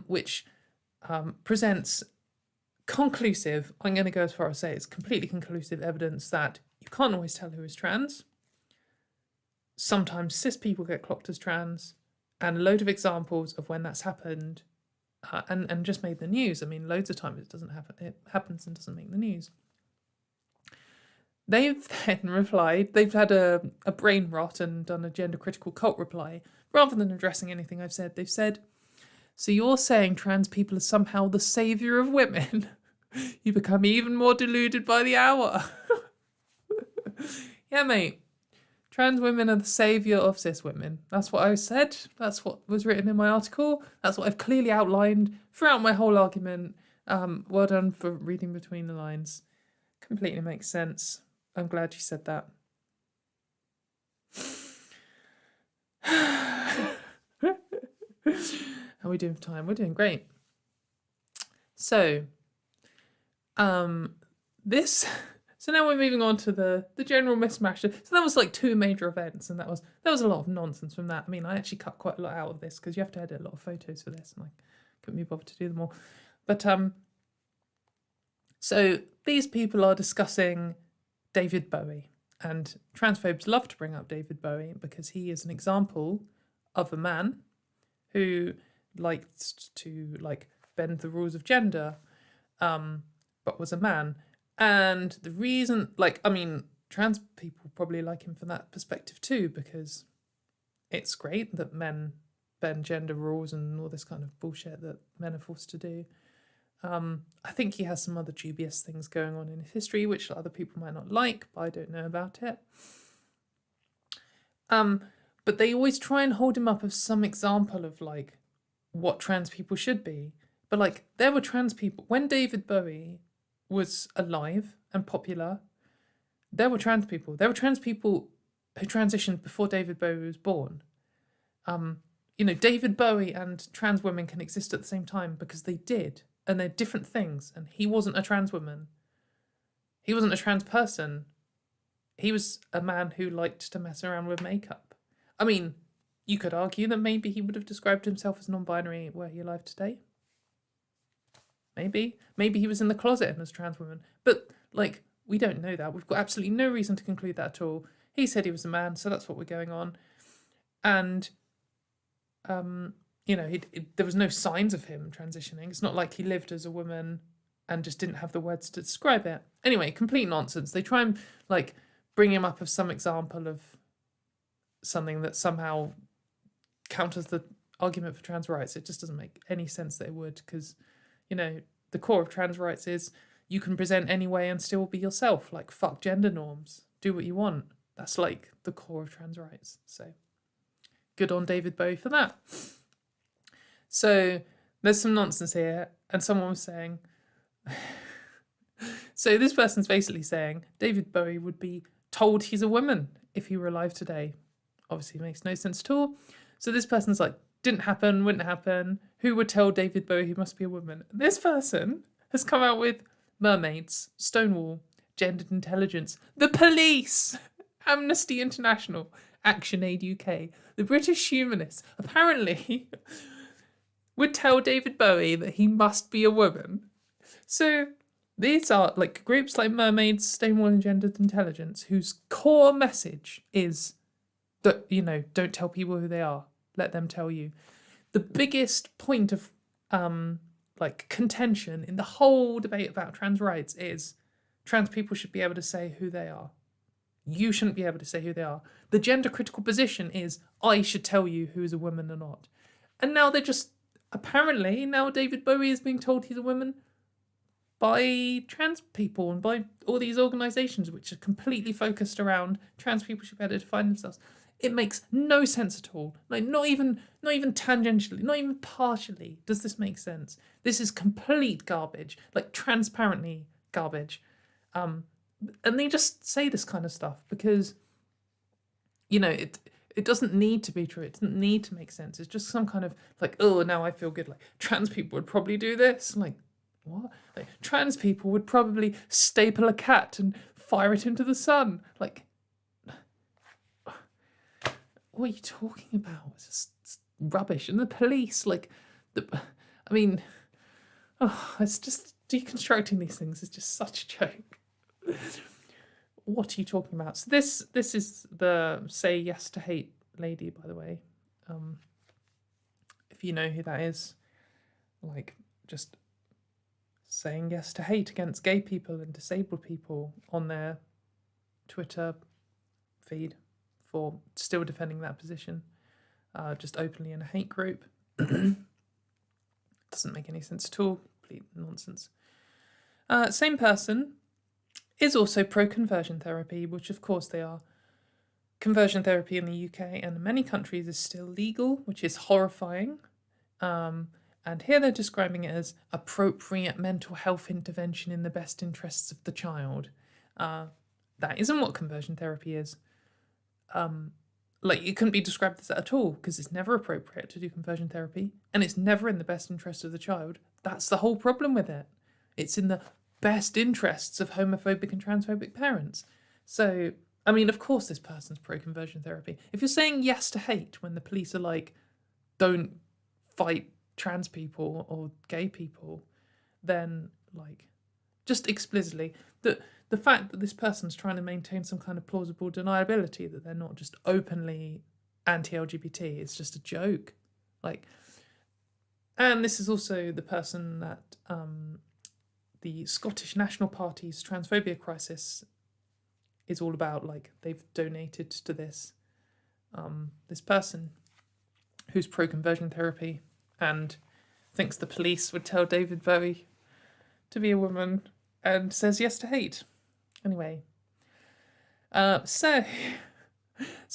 which presents conclusive, I'm going to go as far as say it's completely conclusive evidence that you can't always tell who is trans. Sometimes cis people get clocked as trans, and a load of examples of when that's happened and just made the news. I mean, loads of times it doesn't happen. It happens and doesn't make the news. They've then replied, they've had a brain rot and done a gender critical cult reply. Rather than addressing anything I've said, they've said, so you're saying trans people are somehow the saviour of women? You become even more deluded by the hour. Yeah, mate. Trans women are the saviour of cis women. That's what I said. That's what was written in my article. That's what I've clearly outlined throughout my whole argument. Well done for reading between the lines. Completely makes sense. I'm glad you said that. How are we doing for time? We're doing great. So, so now we're moving on to the general mismatch. So that was like 2 major events, and that was a lot of nonsense from that. I mean, I actually cut quite a lot out of this because you have to edit a lot of photos for this, and I couldn't be bothered to do them all. But so these people are discussing David Bowie, and transphobes love to bring up David Bowie because he is an example of a man who liked to bend the rules of gender, but was a man. And the reason, trans people probably like him from that perspective too, because it's great that men bend gender rules and all this kind of bullshit that men are forced to do. I think he has some other dubious things going on in his history, which other people might not like, but I don't know about it. But they always try and hold him up as some example of what trans people should be. But like, there were trans people when David Bowie was alive and popular. There were trans people. There were trans people who transitioned before David Bowie was born. David Bowie and trans women can exist at the same time because they did, and they're different things. And he wasn't a trans woman. He wasn't a trans person. He was a man who liked to mess around with makeup. I mean, you could argue that maybe he would have described himself as non-binary were he alive today. Maybe he was in the closet and was a trans woman. But, like, we don't know that. We've got absolutely no reason to conclude that at all. He said he was a man, so that's what we're going on. And, there was no signs of him transitioning. It's not like he lived as a woman and just didn't have the words to describe it. Anyway, complete nonsense. They try and, like, bring him up as some example of something that somehow counters the argument for trans rights. It just doesn't make any sense that it would, because, the core of trans rights is you can present any way and still be yourself. Like, fuck gender norms. Do what you want. That's like the core of trans rights. So good on David Bowie for that. So there's some nonsense here, and someone was saying, so this person's basically saying David Bowie would be told he's a woman if he were alive today. Obviously makes no sense at all. So this person's like, didn't happen, wouldn't happen. Who would tell David Bowie he must be a woman? This person has come out with mermaids, Stonewall, gendered intelligence, the police, Amnesty International, ActionAid UK, the British Humanists, apparently would tell David Bowie that he must be a woman. So these are like groups like Mermaids, Stonewall and Gendered Intelligence, whose core message is that, don't tell people who they are. Let them tell you. The biggest point of contention in the whole debate about trans rights is trans people should be able to say who they are. You shouldn't be able to say who they are. The gender critical position is I should tell you who is a woman or not. And now apparently now David Bowie is being told he's a woman by trans people and by all these organisations which are completely focused around trans people should be able to define themselves. It makes no sense at all. Like, not even tangentially, not even partially does this make sense. This is complete garbage, like transparently garbage. And they just say this kind of stuff because, it doesn't need to be true. It doesn't need to make sense. It's just some kind of like, oh, now I feel good. Like, trans people would probably do this. Like, what? Like, trans people would probably staple a cat and fire it into the sun. Like, what are you talking about? It's just rubbish. And the police, it's just deconstructing these things is just such a joke. What are you talking about? So this is the Say Yes to Hate lady, by the way. If you know who that is, like, just saying yes to hate against gay people and disabled people on their Twitter feed for still defending that position, just openly in a hate group. Doesn't make any sense at all. Complete nonsense. Same person is also pro-conversion therapy, which of course they are. Conversion therapy in the UK and in many countries is still legal, which is horrifying. And here they're describing it as appropriate mental health intervention in the best interests of the child. That isn't what conversion therapy is. It couldn't be described as that at all, because it's never appropriate to do conversion therapy, and it's never in the best interest of the child. That's the whole problem with it. It's in the best interests of homophobic and transphobic parents. So, I mean, of course this person's pro-conversion therapy. If you're saying yes to hate when the police are like, don't fight trans people or gay people, then, like, just explicitly, the fact that this person's trying to maintain some kind of plausible deniability, that they're not just openly anti-LGBT, is just a joke. Like, and this is also the person that the Scottish National Party's transphobia crisis is all about. Like, they've donated to this this person who's pro-conversion therapy and thinks the police would tell David Bowie to be a woman and says yes to hate. Anyway, so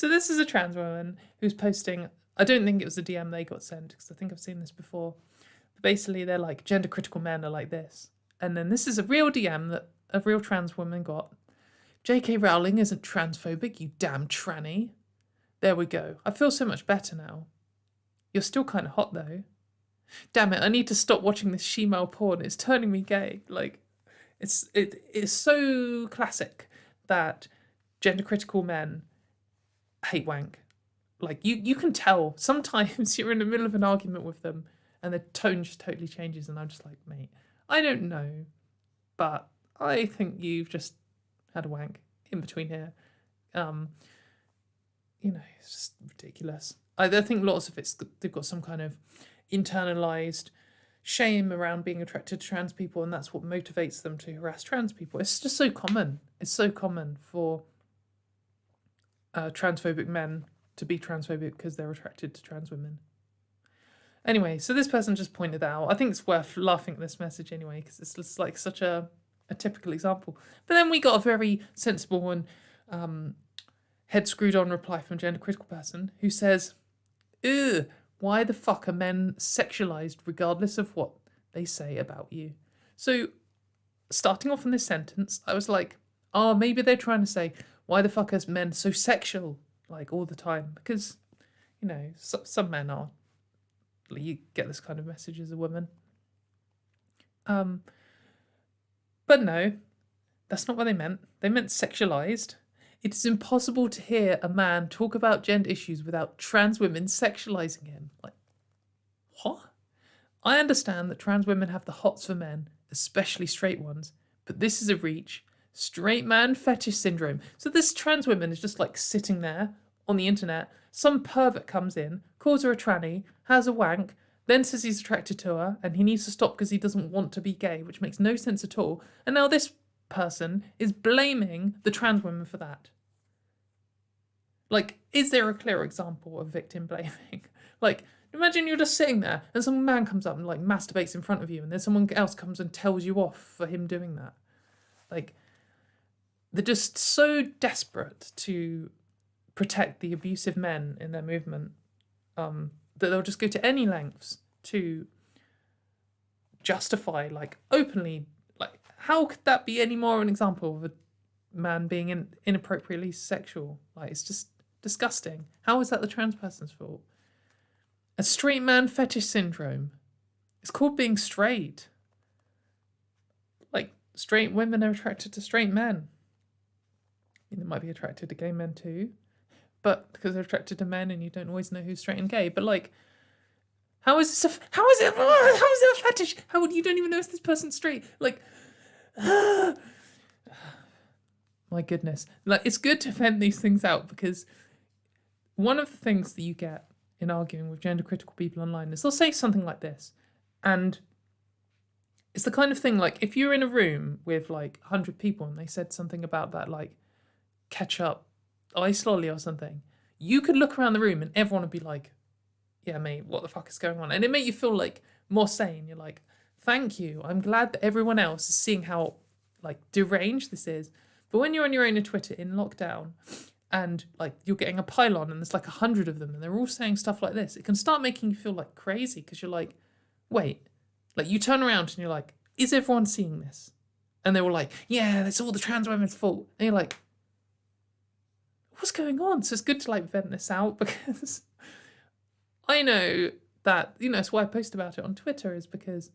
this is a trans woman who's posting. I don't think it was a DM they got sent, because I think I've seen this before. basically they're like, gender critical men are like this. And then this is a real DM that a real trans woman got. J.K. Rowling isn't transphobic, you damn tranny. There we go. I feel so much better now. You're still kind of hot though. Damn it, I need to stop watching this shemale porn. It's turning me gay. Like, it's so classic that gender critical men hate wank. Like, you can tell. Sometimes you're in the middle of an argument with them and the tone just totally changes, and I'm just like, mate, I don't know, but I think you've just had a wank in between here. It's just ridiculous. I think lots of it's, they've got some kind of internalized shame around being attracted to trans people, and that's what motivates them to harass trans people. It's just so common. It's so common for transphobic men to be transphobic because they're attracted to trans women. Anyway, so this person just pointed that out. I think it's worth laughing at this message anyway, because it's just like such a typical example. But then we got a very sensible and head screwed on reply from a gender critical person who says, "Ugh, why the fuck are men sexualized regardless of what they say about you?" So starting off in this sentence, I was like, oh, maybe they're trying to say, why the fuck are men so sexual like all the time? Because, some men are. You get this kind of message as a woman. But no, that's not what they meant. They meant sexualized. It is impossible to hear a man talk about gender issues without trans women sexualizing him. Like, what? I understand that trans women have the hots for men, especially straight ones, but this is a reach. Straight man fetish syndrome. So this trans woman is just like sitting there on the internet. Some pervert comes in, calls her a tranny, has a wank, then says he's attracted to her and he needs to stop because he doesn't want to be gay, which makes no sense at all. And now this person is blaming the trans women for that. Like, is there a clear example of victim blaming? Like, imagine you're just sitting there and some man comes up and like masturbates in front of you and then someone else comes and tells you off for him doing that. Like, they're just so desperate to protect the abusive men in their movement that they'll just go to any lengths to justify, like, openly, like, how could that be any more an example of a man being inappropriately sexual? Like, it's just disgusting. How is that the trans person's fault? A straight man fetish syndrome. It's called being straight. Like, straight women are attracted to straight men. I mean, they might be attracted to gay men too, but because they're attracted to men and you don't always know who's straight and gay. But like, how is it a fetish? How would you don't even know if this person's straight? Like, my goodness. Like, it's good to vent these things out, because one of the things that you get in arguing with gender critical people online is they'll say something like this, and it's the kind of thing, like, if you're in a room with like 100 people and they said something about that, like ketchup ice lolly or something, you could look around the room and everyone would be like, yeah, mate, what the fuck is going on? And it made you feel like more sane. You're like, thank you, I'm glad that everyone else is seeing how like deranged this is. But when you're on your own on Twitter in lockdown and like you're getting a pylon and there's like 100 of them and they're all saying stuff like this, it can start making you feel like crazy, because you're like, wait, like you turn around and you're like, is everyone seeing this? And they were like, yeah, it's all the trans women's fault. And you're like, what's going on? So it's good to like vent this out, because I know that, it's why I post about it on Twitter, is because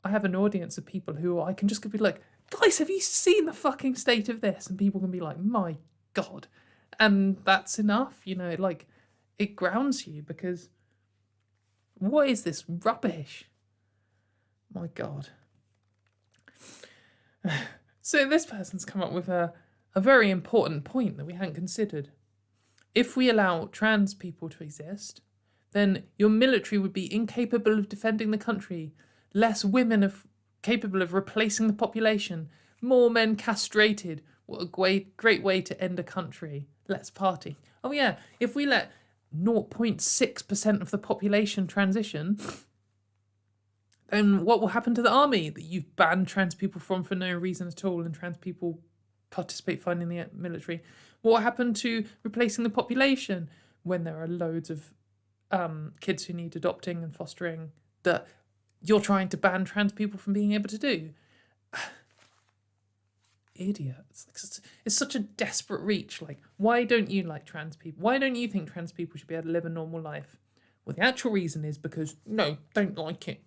I have an audience of people who I can just be like, guys, have you seen the fucking state of this? And people can be like, my God. And that's enough, like, it grounds you, because what is this rubbish? My God. So this person's come up with a very important point that we hadn't considered. If we allow trans people to exist, then your military would be incapable of defending the country, less women capable of replacing the population, more men castrated. What a great way to end a country. Let's party. Oh yeah, if we let 0.6% of the population transition, then what will happen to the army that you've banned trans people from for no reason at all, and trans people participate fine in the military? What will happen to replacing the population when there are loads of kids who need adopting and fostering that you're trying to ban trans people from being able to do. Idiots. It's such a desperate reach. Like, why don't you like trans people? Why don't you think trans people should be able to live a normal life? Well, the actual reason is because, no, don't like it.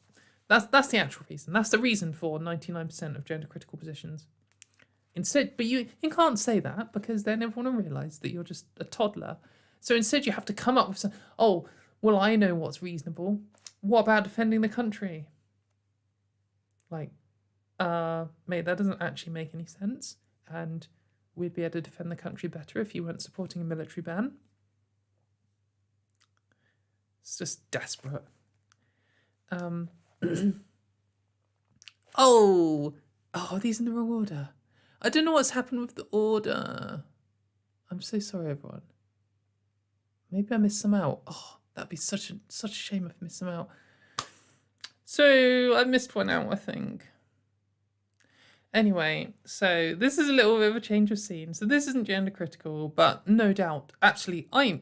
That's the actual reason. That's the reason for 99% of gender critical positions. Instead, but you can't say that, because then everyone will realise that you're just a toddler. So instead you have to come up with some, oh, well, I know what's reasonable. What about defending the country? Like, mate, that doesn't actually make any sense. And we'd be able to defend the country better if you weren't supporting a military ban. It's just desperate. Oh, these in the wrong order. I don't know what's happened with the order. I'm so sorry, everyone. Maybe I missed some out. Oh, that'd be such a shame if I missed some out. So I missed one out, I think. Anyway, so this is a little bit of a change of scene. So this isn't gender critical, but no doubt, actually, I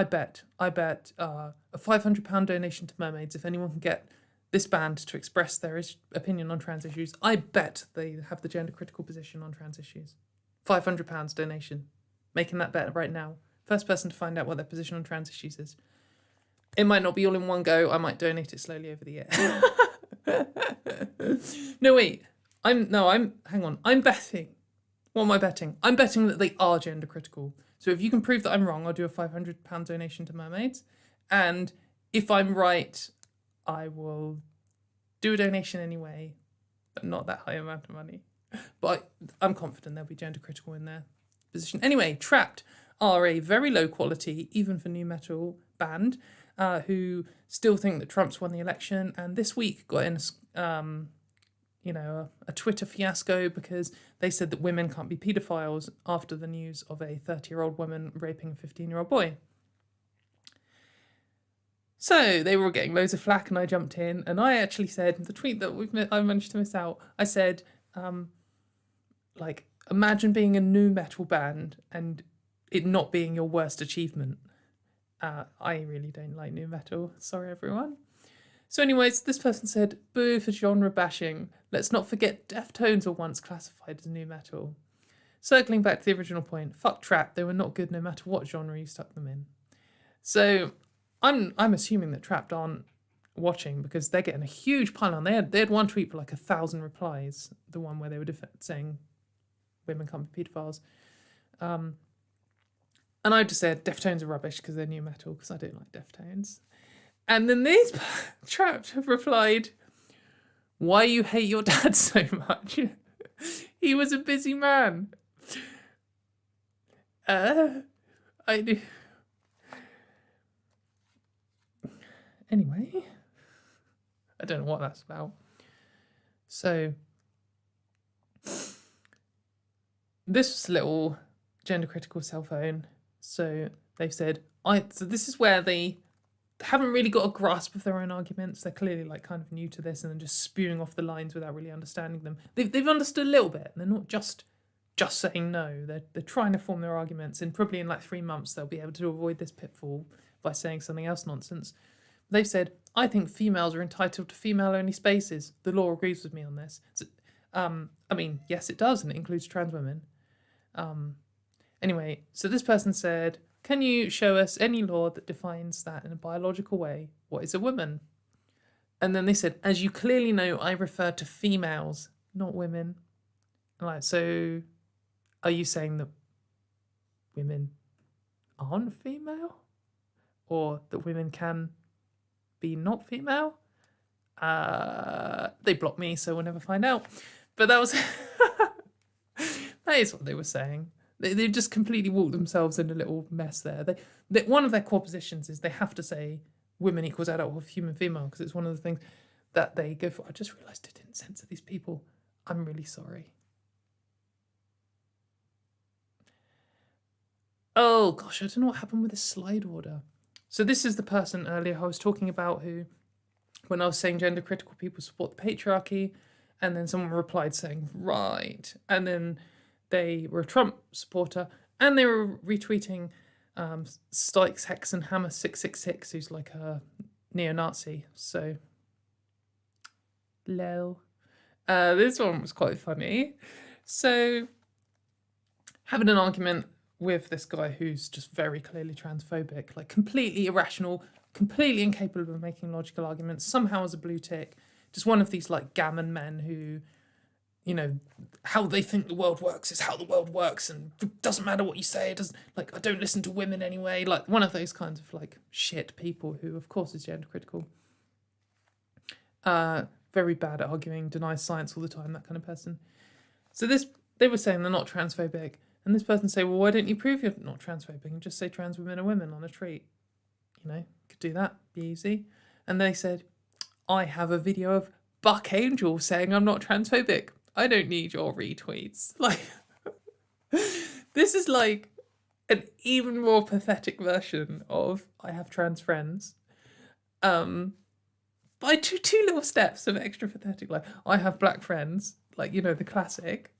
bet a £500 donation to mermaids, if anyone can get this band to express their opinion on trans issues, I bet they have the gender critical position on trans issues. £500 donation. Making that bet right now. First person to find out what their position on trans issues is. It might not be all in one go. I might donate it slowly over the year. No, wait. Hang on. I'm betting. What am I betting? I'm betting that they are gender critical. So if you can prove that I'm wrong, I'll do a £500 donation to mermaids. And if I'm right, I will do a donation anyway, but not that high amount of money. But I'm confident they'll be gender critical in their position. Anyway, Trapped are a very low quality, even for new metal, band who still think that Trump's won the election, and this week got in a Twitter fiasco because they said that women can't be paedophiles after the news of a 30-year-old woman raping a 15-year-old boy. So they were getting loads of flack, and I jumped in, and I actually said, the tweet that I managed to miss out, I said, imagine being a new metal band and it not being your worst achievement. I really don't like new metal. Sorry, everyone. So anyways, this person said, boo for genre bashing. Let's not forget Deftones were once classified as new metal. Circling back to the original point, fuck Trap, they were not good no matter what genre you stuck them in. So I'm assuming that Trapped aren't watching because they're getting a huge pile on. They had one tweet for 1,000 replies, the one where they were saying women can't be paedophiles. And I just said Deftones are rubbish because they're new metal, because I don't like Deftones. And then these Trapped have replied, why you hate your dad so much? He was a busy man. I do. Anyway, I don't know what that's about. So this was a little gender critical cell phone. So they've said, so this is where they haven't really got a grasp of their own arguments. They're clearly kind of new to this and then just spewing off the lines without really understanding them. They've understood a little bit, and they're not just saying no. They're trying to form their arguments, and probably in 3 months they'll be able to avoid this pitfall by saying something else nonsense. They've said, I think females are entitled to female-only spaces. The law agrees with me on this. So, yes, it does, and it includes trans women. Anyway, so this person said, can you show us any law that defines that in a biological way? What is a woman? And then they said, as you clearly know, I refer to females, not women. So are you saying that women aren't female? Or that women can be not female? They blocked me, so we'll never find out. But that was that is what they were saying. They just completely walked themselves in a little mess there. One of their core positions is they have to say women equals adulthood, human female, because it's one of the things that they go for. I just realised I didn't censor these people. I'm really sorry. Oh gosh, I don't know what happened with this slide order. So this is the person earlier I was talking about who, when I was saying gender critical people support the patriarchy, and then someone replied saying, right. And then they were a Trump supporter, and they were retweeting Stykes Hexenhammer 666, who's a neo-Nazi. So Lol. This one was quite funny. So, having an argument with this guy who's just very clearly transphobic, like completely irrational, completely incapable of making logical arguments, somehow as a blue tick, just one of these like gammon men who, you know, how they think the world works is how the world works, and it doesn't matter what you say, it doesn't, like, I don't listen to women anyway, like one of those kinds of like shit people who of course is gender critical. Very bad at arguing, denies science all the time, that kind of person. So they were saying they're not transphobic, and this person say, well, why don't you prove you're not transphobic and just say trans women are women on a tweet? You know, could do that, be easy. And they said, I have a video of Buck Angel saying I'm not transphobic. I don't need your retweets. Like, this is like an even more pathetic version of I have trans friends. By two little steps of extra pathetic, like I have black friends, like, you know, the classic,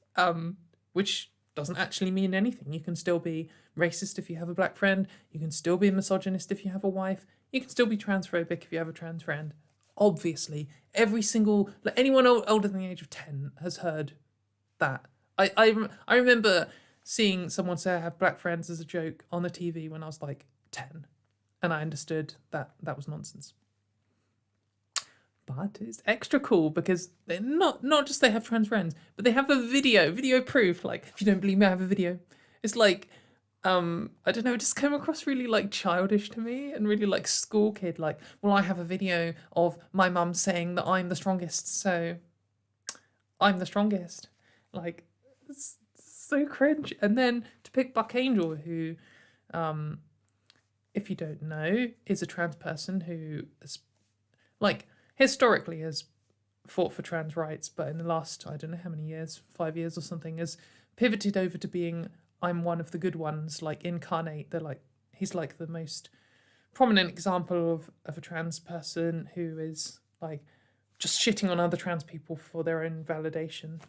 which doesn't actually mean anything. You can still be racist if you have a black friend. You can still be a misogynist if you have a wife. You can still be transphobic if you have a trans friend. Obviously, every single, like anyone older than the age of 10 has heard that. I remember seeing someone say I have black friends as a joke on the TV when I was like 10, and I understood that that was nonsense. But it's extra cool because they're not just they have trans friends, but they have a video proof. Like, if you don't believe me, I have a video. It's like, I don't know, it just came across really like childish to me and really like school kid. Like, well, I have a video of my mum saying that I'm the strongest, so I'm the strongest. Like, it's so cringe. And then to pick Buck Angel, who, if you don't know, is a trans person who is, like, historically has fought for trans rights, but in the last, I don't know how many years, 5 years or something, has pivoted over to being I'm one of the good ones, like incarnate. They're like, he's like the most prominent example of a trans person who is like just shitting on other trans people for their own validation,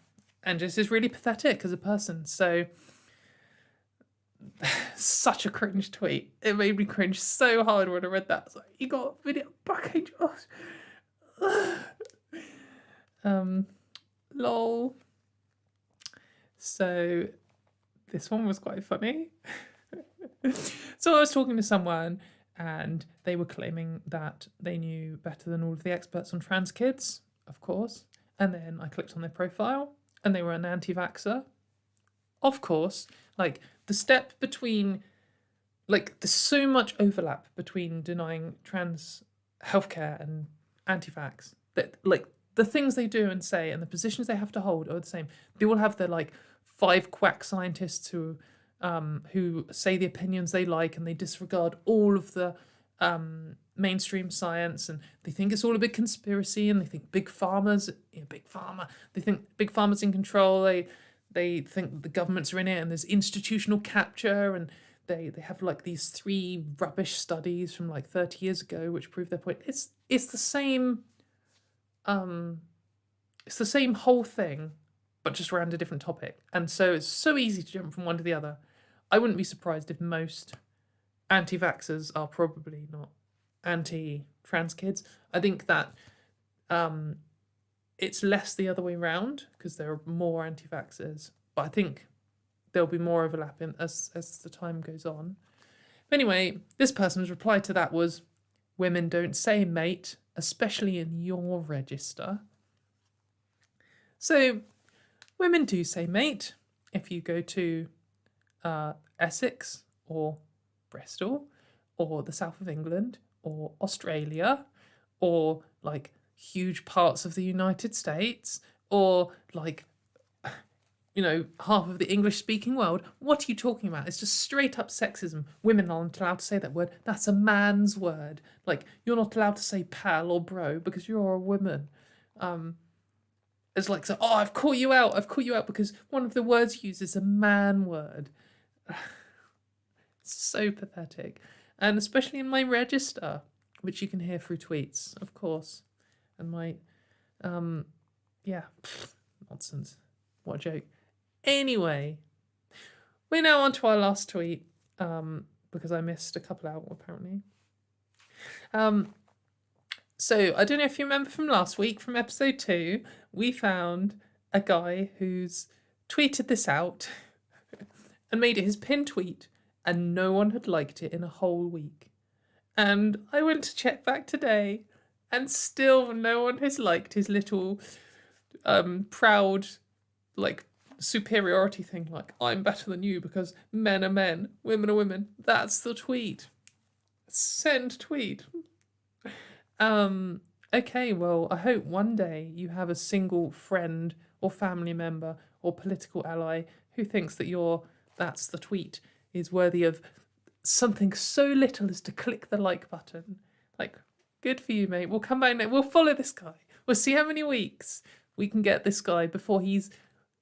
and just is really pathetic as a person. So such a cringe tweet. It made me cringe so hard when I read that. It's like, you got a video Buck Angel. Lol. So this one was quite funny. So I was talking to someone and they were claiming that they knew better than all of the experts on trans kids, of course. And then I clicked on their profile and they were an anti-vaxxer. Of course, like the step between, like there's so much overlap between denying trans healthcare and anti-vax that like the things they do and say and the positions they have to hold are the same. They all have their like 5 quack scientists who say the opinions they like and they disregard all of the mainstream science, and they think it's all a big conspiracy, and they think big pharma's, big pharma, they think big pharma's in control, they think the governments are in it, and there's institutional capture, and they have like these 3 rubbish studies from like 30 years ago which prove their point. It's the same whole thing, but just around a different topic. And so it's so easy to jump from one to the other. I wouldn't be surprised if most anti-vaxxers are probably not anti-trans kids. I think that it's less the other way around because there are more anti-vaxxers, but I think there'll be more overlap as the time goes on. But anyway, this person's reply to that was, women don't say mate, especially in your register. So women do say mate. If you go to Essex or Bristol or the south of England or Australia or like huge parts of the United States or like, half of the English speaking world, what are you talking about? It's just straight up sexism. Women aren't allowed to say that word. That's a man's word. Like, you're not allowed to say pal or bro because you're a woman. It's like, so, I've caught you out because one of the words used is a man word. So pathetic. And especially in my register, which you can hear through tweets, of course. And my, nonsense. What a joke. Anyway, we're now on to our last tweet, because I missed a couple out, apparently. So I don't know if you remember from last week, from episode 2, we found a guy who's tweeted this out and made it his pinned tweet, and no one had liked it in a whole week. And I went to check back today, and still no one has liked his little proud, like, superiority thing, like, I'm better than you because men are men, women are women. That's the tweet. Send tweet. Okay, well, I hope one day you have a single friend or family member or political ally who thinks that that's the tweet is worthy of something so little as to click the like button. Like, good for you, mate. We'll come back next. We'll follow this guy. We'll see how many weeks we can get this guy before he's,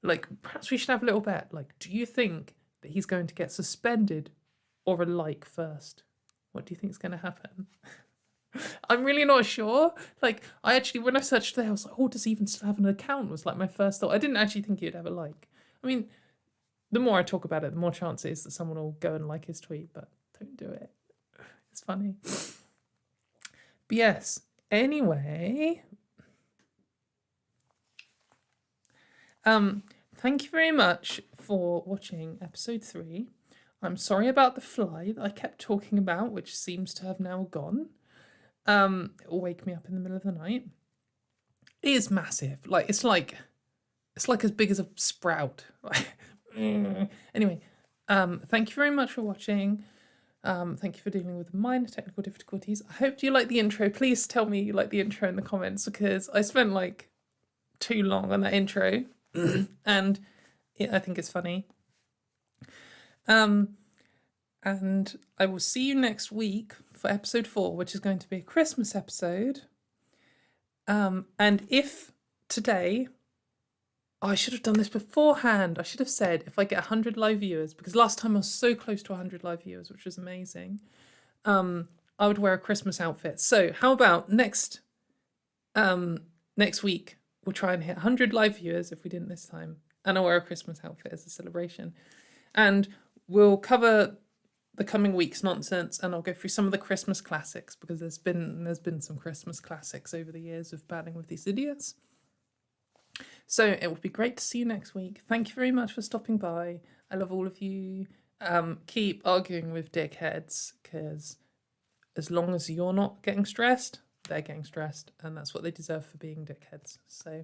like, perhaps we should have a little bet. Like, do you think that he's going to get suspended or a like first? What do you think is going to happen? I'm really not sure. Like, I actually, when I searched today, I was like, oh, does he even still have an account? Was like my first thought. I didn't actually think he'd have a like. I mean, the more I talk about it, the more chance it is that someone will go and like his tweet, but don't do it. It's funny. But yes, anyway. Thank you very much for watching episode 3. I'm sorry about the fly that I kept talking about, which seems to have now gone. It will wake me up in the middle of the night. It is massive. It's like as big as a sprout. Anyway, thank you very much for watching. Thank you for dealing with minor technical difficulties. I hope you like the intro. Please tell me you like the intro in the comments, because I spent like too long on that intro and I think it's funny. And I will see you next week for episode 4, which is going to be a Christmas episode. And if today, I should have done this beforehand. I should have said if I get 100 live viewers, because last time I was so close to 100 live viewers, which was amazing. I would wear a Christmas outfit. So how about next week we'll try and hit 100 live viewers if we didn't this time, and I'll wear a Christmas outfit as a celebration, and we'll cover the coming week's nonsense, and I'll go through some of the Christmas classics, because there's been some Christmas classics over the years of battling with these idiots. So it will be great to see you next week. Thank you very much for stopping by. I love all of you. Keep arguing with dickheads, because as long as you're not getting stressed, they're getting stressed, and that's what they deserve for being dickheads. So